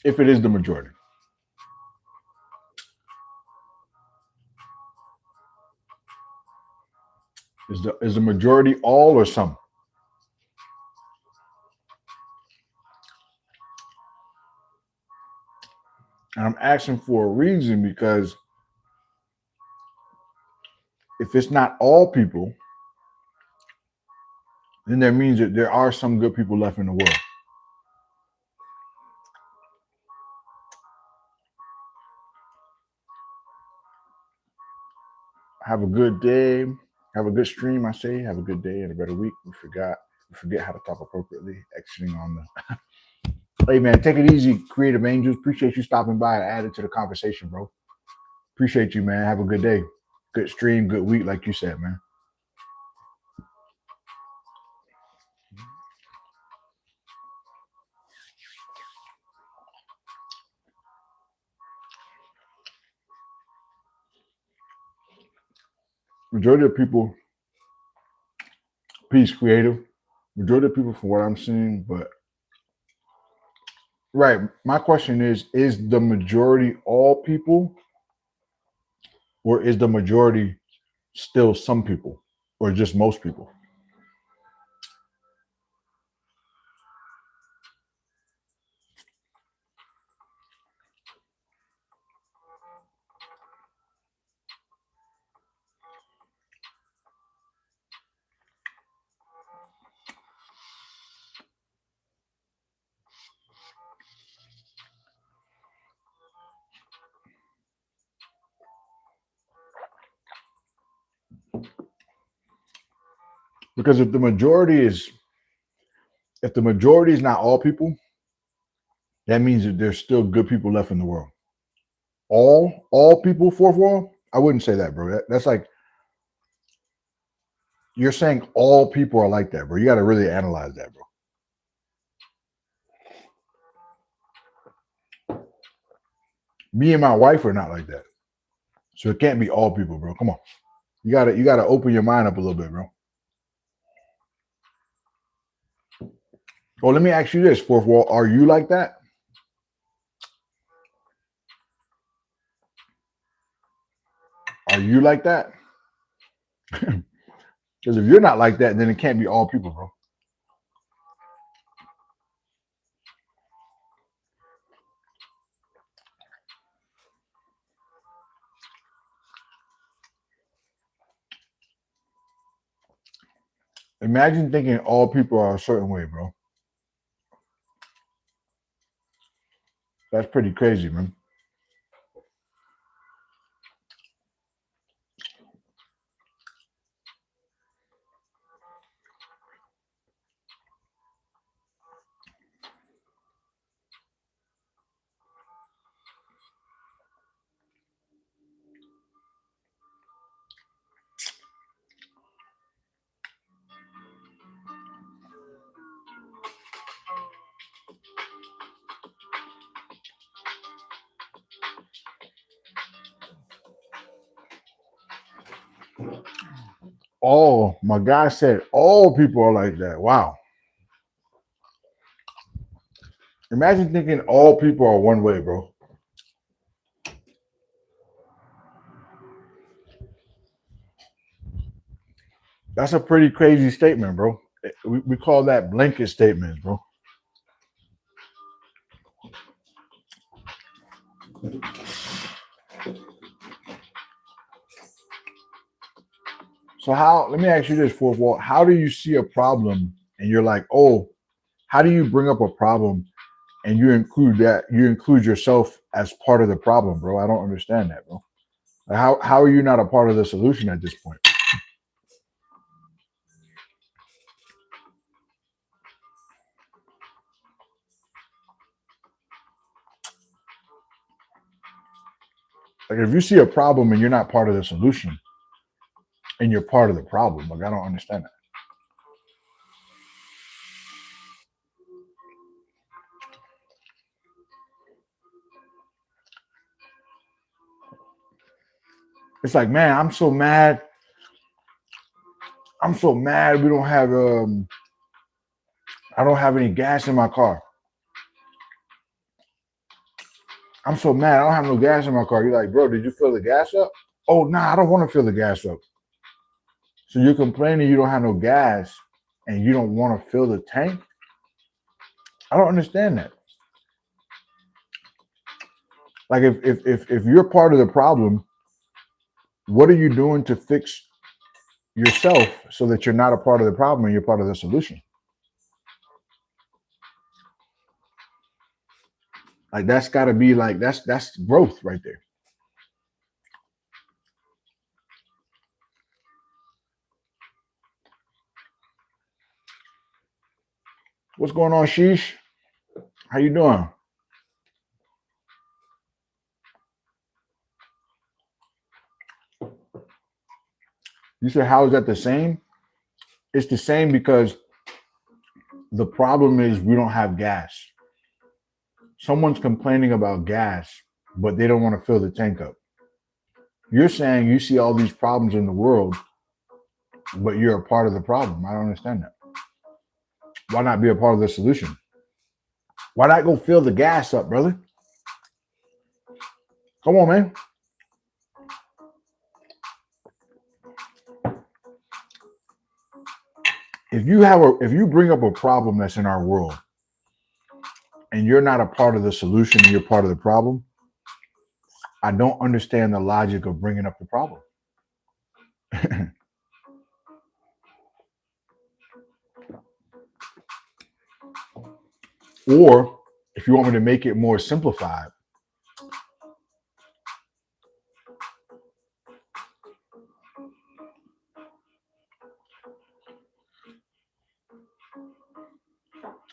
If it is the majority, is the majority all or some? And I'm asking for a reason because if it's not all people, then that means that there are some good people left in the world. Have a good day. Have a good stream, I say. Have a good day and a better week. We forget how to talk appropriately. Exiting on the Hey man, take it easy, creative angels. Appreciate you stopping by and adding to the conversation, bro. Appreciate you, man. Have a good day. Good stream, good week, like you said, man. Majority of people, peace creative. Majority of people, from what I'm seeing, but right. My question is the majority all people, or is the majority still some people, or just most people? Because if the majority is not all people, that means that there's still good people left in the world. All people, fourth world? I wouldn't say that, bro. That's like you're saying all people are like that, bro. You got to really analyze that, bro. Me and my wife are not like that, so it can't be all people, bro. Come on, you gotta open your mind up a little bit, bro. Well, let me ask you this, fourth wall: are you like that? Are you like that? Because if you're not like that, then it can't be all people, bro. Imagine thinking all people are a certain way, bro. That's pretty crazy, man. All my guy said all people are like that. Wow. Imagine thinking all people are one way, bro. That's a pretty crazy statement, bro. We call that blanket statements, bro. So how? Let me ask you this, fourth wall. How do you see a problem and you're like, oh, how do you bring up a problem and you include yourself as part of the problem, bro? I don't understand that, bro. Like, how are you not a part of the solution at this point? Like if you see a problem and you're not part of the solution and you're part of the problem, like I don't understand that. It's like, man, I'm so mad. I'm so mad we don't have I don't have any gas in my car. I'm so mad I don't have no gas in my car. You're like, bro, did you fill the gas up? Oh nah, I don't want to fill the gas up. So you're complaining you don't have no gas and you don't want to fill the tank? I don't understand that. Like if you're part of the problem, what are you doing to fix yourself so that you're not a part of the problem and you're part of the solution? Like that's got to be like that's growth right there. What's going on, Sheesh? How you doing? You said, how is that the same? It's the same because the problem is we don't have gas. Someone's complaining about gas, but they don't want to fill the tank up. You're saying you see all these problems in the world, but you're a part of the problem. I don't understand that. Why not be a part of the solution? Why not go fill the gas up, brother? Come on, man. If you bring up a problem that's in our world and you're not a part of the solution and you're part of the problem, I don't understand the logic of bringing up the problem. Or if you want me to make it more simplified,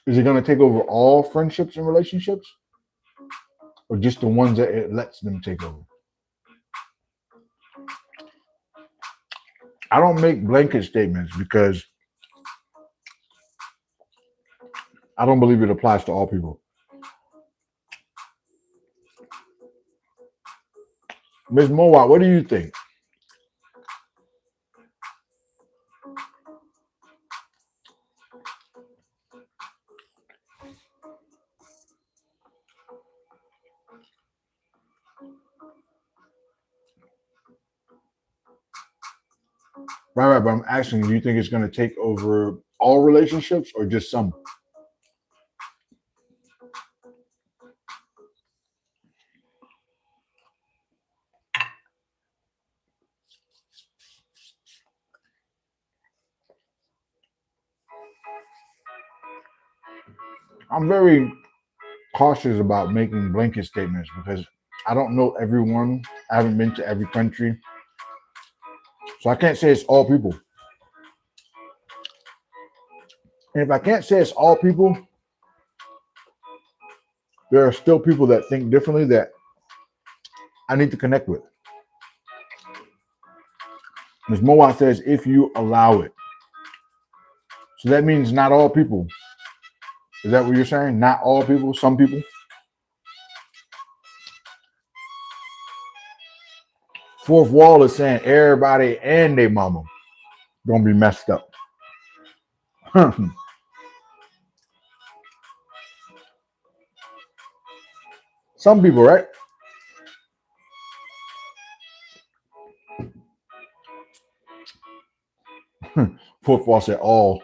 is it going to take over all friendships and relationships or just the ones that it lets them take over? I don't make blanket statements because I don't believe it applies to all people. Ms. Mowat, what do you think? Right, but I'm asking, do you think it's going to take over all relationships or just some? I'm very cautious about making blanket statements because I don't know everyone. I haven't been to every country. So I can't say it's all people. And if I can't say it's all people, there are still people that think differently that I need to connect with. Ms. Mowat says, if you allow it. So that means not all people. Is that what you're saying? Not all people, some people? Fourth wall is saying everybody and their mama gonna be messed up. Some people, right? Fourth wall said all.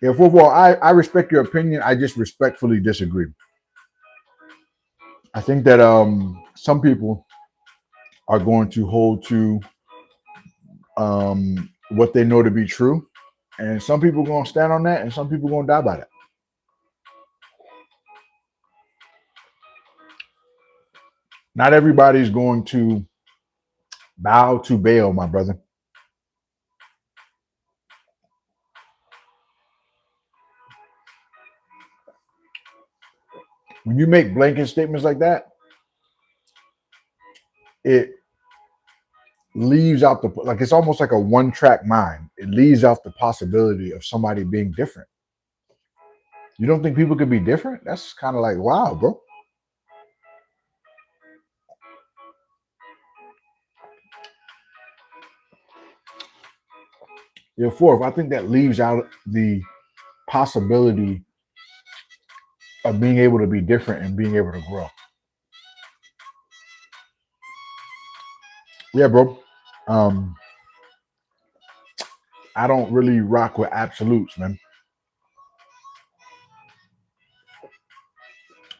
Yeah, fourth wall, I respect your opinion. I just respectfully disagree. I think that some people are going to hold to what they know to be true, and some people are going to stand on that, and some people are going to die by that. Not everybody's going to bow to Baal, my brother. When you make blanket statements like that, it leaves out the like it's almost like a one-track mind. It leaves out the possibility of somebody being different. You don't think people could be different? That's kind of like wow, bro. Yeah, fourth, I think that leaves out the possibility of being able to be different and being able to grow. Yeah, bro. Um, I don't really rock with absolutes, man.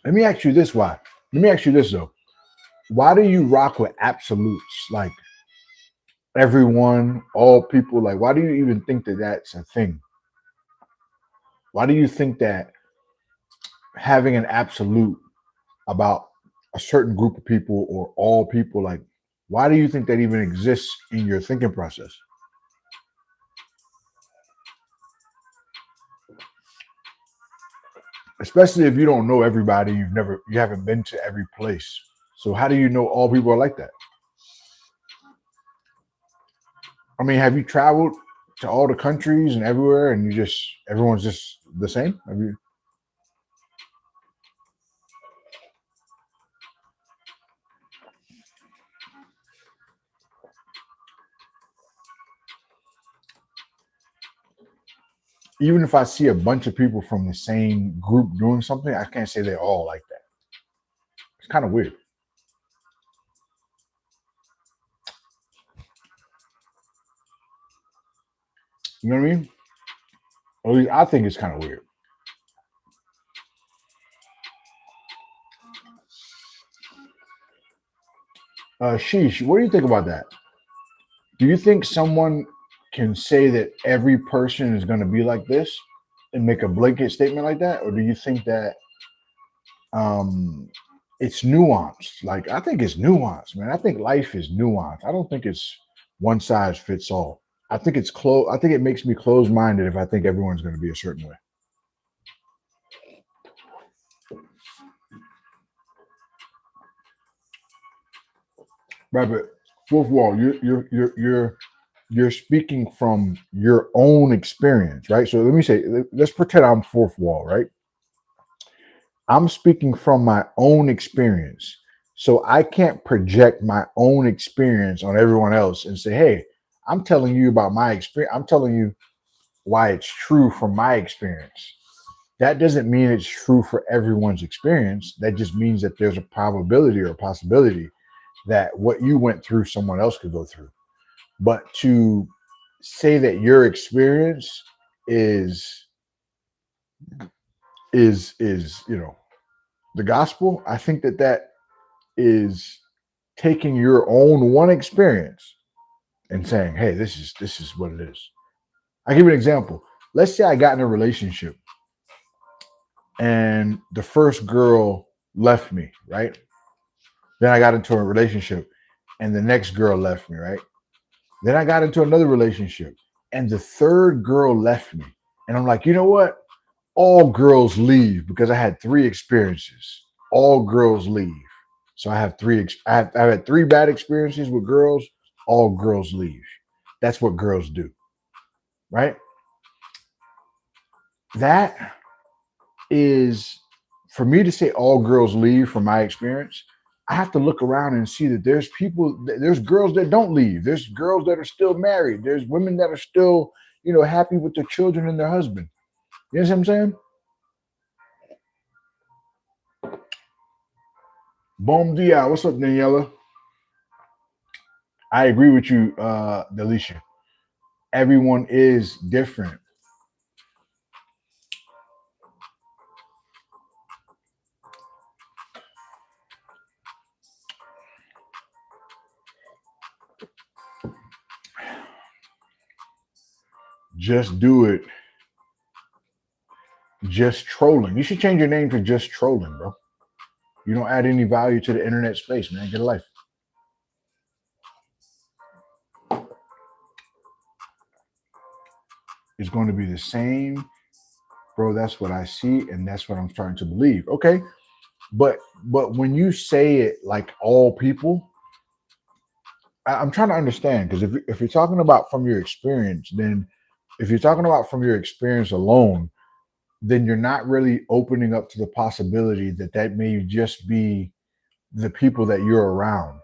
Let me ask you this: why? Let me ask you this though: why do you rock with absolutes? Like everyone, all people. Like, why do you even think that that's a thing? Why do you think that having an absolute about a certain group of people or all people, like, why do you think that even exists in your thinking process? Especially if you don't know everybody, you haven't been to every place. So how do you know all people are like that? I mean, have you traveled to all the countries and everywhere, and everyone's just the same? Have you? Even if I see a bunch of people from the same group doing something, I can't say they're all like that. It's kind of weird. You know what I mean? At least I think it's kind of weird. Sheesh, what do you think about that? Do you think someone can say that every person is going to be like this and make a blanket statement like that, or do you think that um, it's nuanced? Like I think it's nuanced, man. I think life is nuanced. I don't think it's one size fits all. I think it's close. I think it makes me closed minded if I think everyone's going to be a certain way. Right, but fourth wall, you're speaking from your own experience, right? So let me say, let's pretend I'm fourth wall, right? I'm speaking from my own experience. So I can't project my own experience on everyone else and say, hey, I'm telling you about my experience. I'm telling you why it's true from my experience. That doesn't mean it's true for everyone's experience. That just means that there's a probability or a possibility that what you went through, someone else could go through. But to say that your experience is is the gospel, I think that that is taking your own one experience and saying, "Hey, this is what it is." I give you an example. Let's say I got in a relationship and the first girl left me, right? Then I got into a relationship and the next girl left me, right? Then I got into another relationship and the third girl left me. And I'm like, you know what? All girls leave because I had three experiences. All girls leave. So I have I've had three bad experiences with girls. All girls leave. That's what girls do, right? That is for me to say all girls leave from my experience. I have to look around and see that there's girls that don't leave. There's girls that are still married. There's women that are still, happy with their children and their husband. You know what I'm saying? Boom dia. What's up, Daniela? I agree with you, Delisha. Everyone is different. Just do it. Just trolling. You should change your name to just trolling, bro. You don't add any value to the internet space, man. Get a life. It's going to be the same, bro. That's what I see, and that's what I'm starting to believe. Okay, but when you say it like all people, I'm trying to understand because if you're talking about from your experience, then if you're talking about from your experience alone, then you're not really opening up to the possibility that that may just be the people that you're around.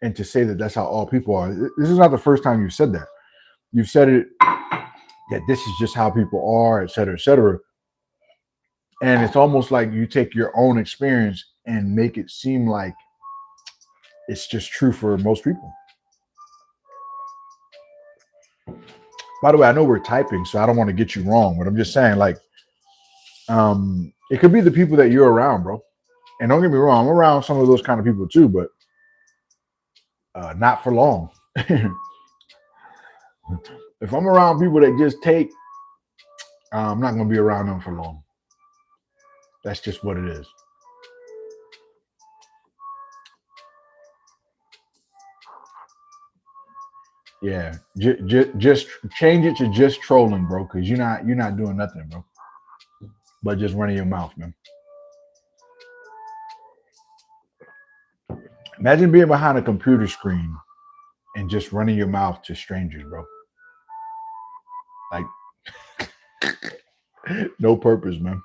And to say that that's how all people are, this is not the first time you've said that. You've said it that this is just how people are, et cetera, et cetera. And it's almost like you take your own experience and make it seem like it's just true for most people. By the way, I know we're typing, so I don't want to get you wrong, but I'm just saying, like, it could be the people that you're around, bro. And don't get me wrong, I'm around some of those kind of people too, but not for long. If I'm around people that just take, I'm not going to be around them for long. That's just what it is. Yeah, just change it to just trolling, bro, because you're not doing nothing, bro, but just running your mouth, man. Imagine being behind a computer screen and just running your mouth to strangers, bro. Like no purpose, man.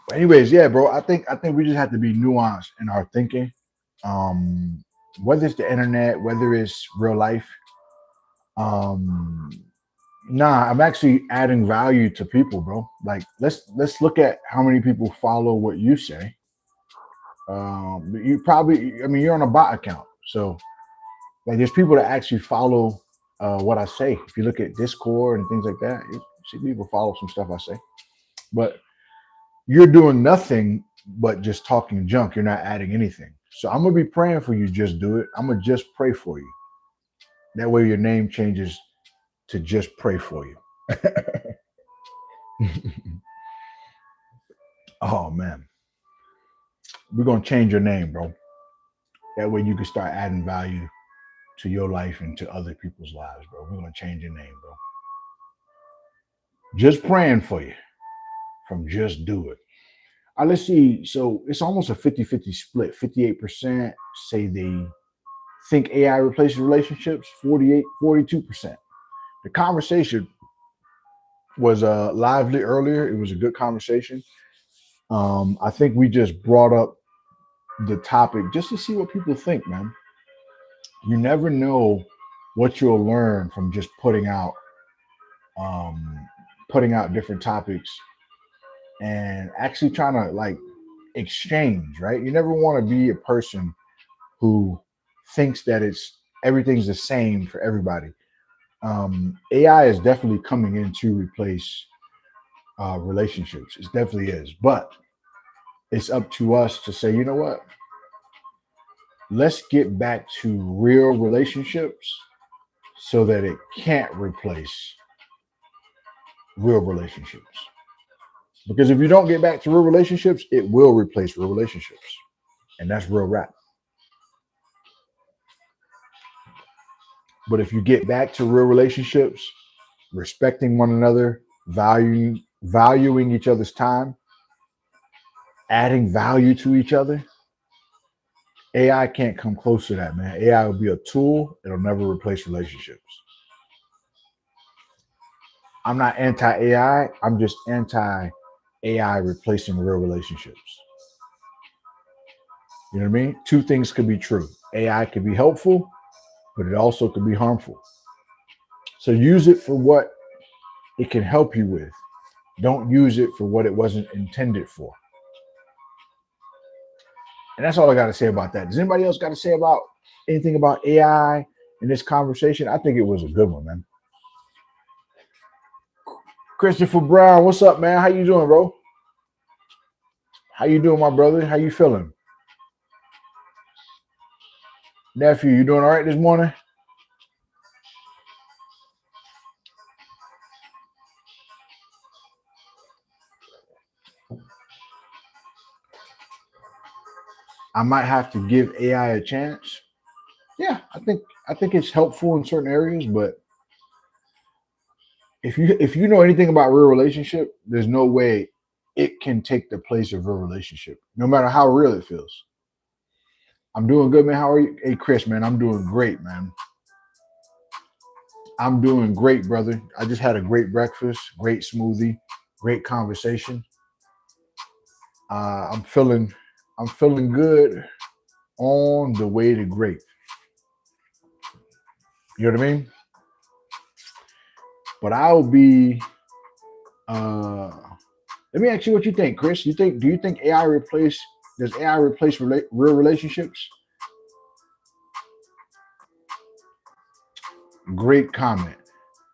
But anyways, yeah, bro. I think we just have to be nuanced in our thinking. Um, whether it's the internet, whether it's real life. Um, nah, I'm actually adding value to people, bro. Like let's look at how many people follow what you say. You probably, I mean, you're on a bot account, so like there's people that actually follow what I say. If you look at Discord and things like that, you see people follow some stuff I say. But you're doing nothing but just talking junk. You're not adding anything. So I'm gonna be praying for you. Just do it. I'm gonna just pray for you. That way your name changes to just pray for you. Oh man, we're gonna change your name, bro. That way you can start adding value to your life and to other people's lives, bro. We're gonna change your name, bro. Just praying for you from just do it. Let's see. So it's almost a 50-50 split. 58% say they think AI replaces relationships, 42%. The conversation was lively earlier. It was a good conversation. I think we just brought up the topic just to see what people think, man. You never know what you'll learn from just um, putting out different topics and actually trying to like exchange, right? You never want to be a person who thinks that it's everything's the same for everybody. AI is definitely coming in to replace relationships. It definitely is, but it's up to us to say, you know what? Let's get back to real relationships so that it can't replace real relationships. Because if you don't get back to real relationships, it will replace real relationships, and that's real rap. But if you get back to real relationships, respecting one another, valuing each other's time, adding value to each other, AI can't come close to that, man. AI will be a tool. It'll never replace relationships. I'm not anti AI. I'm just anti AI replacing real relationships. You know what I mean? Two things could be true. AI could be helpful, but it also could be harmful. So use it for what it can help you with. Don't use it for what it wasn't intended for. And that's all I got to say about that. Does anybody else got to say about anything about AI in this conversation? I think it was a good one, man. Christopher Brown, what's up, man? How you doing, bro? How you doing, my brother? How you feeling? Nephew, you doing all right this morning? I might have to give AI a chance. Yeah, I think it's helpful in certain areas, but if you know anything about real relationship, there's no way it can take the place of real relationship, no matter how real it feels. I'm doing good, man. How are you? Hey, Chris, man, I'm doing great, man. I'm doing great, brother. I just had a great breakfast, great smoothie, great conversation. I'm feeling good on the way to great. You know what I mean? But I'll be. Uh, Let me ask you what you think, Chris. Do you think AI replace does AI replace real relationships? Great comment.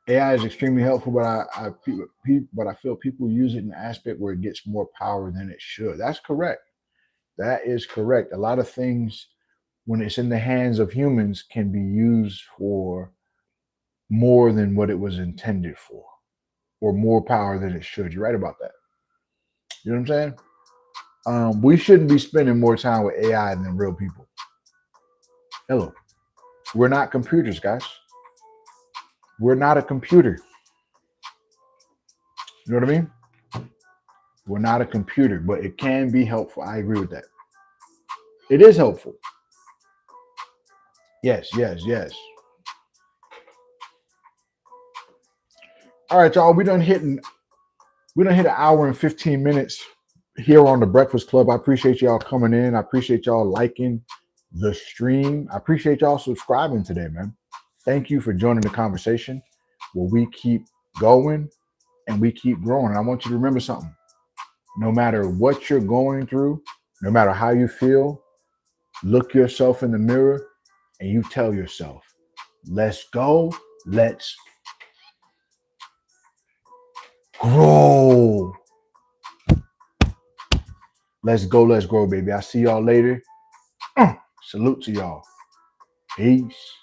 AI is extremely helpful, but I feel people use it in an aspect where it gets more power than it should. That's correct. That is correct. A lot of things, when it's in the hands of humans, can be used for more than what it was intended for, or more power than it should. You're right about that. You know what I'm saying? We shouldn't be spending more time with AI than real people. Hello. We're not computers, guys. We're not a computer. You know what I mean? We're not a computer, but it can be helpful. I agree with that. It is helpful. Yes, yes, yes. All right, y'all. We done hit an hour and 15 minutes here on the Breakfast Club. I appreciate y'all coming in. I appreciate y'all liking the stream. I appreciate y'all subscribing today, man. Thank you for joining the conversation where we keep going and we keep growing. And I want you to remember something. No matter what you're going through, no matter how you feel, look yourself in the mirror and you tell yourself, let's go, let's grow. Let's go, let's grow, baby. I'll see y'all later. Salute to y'all. Peace.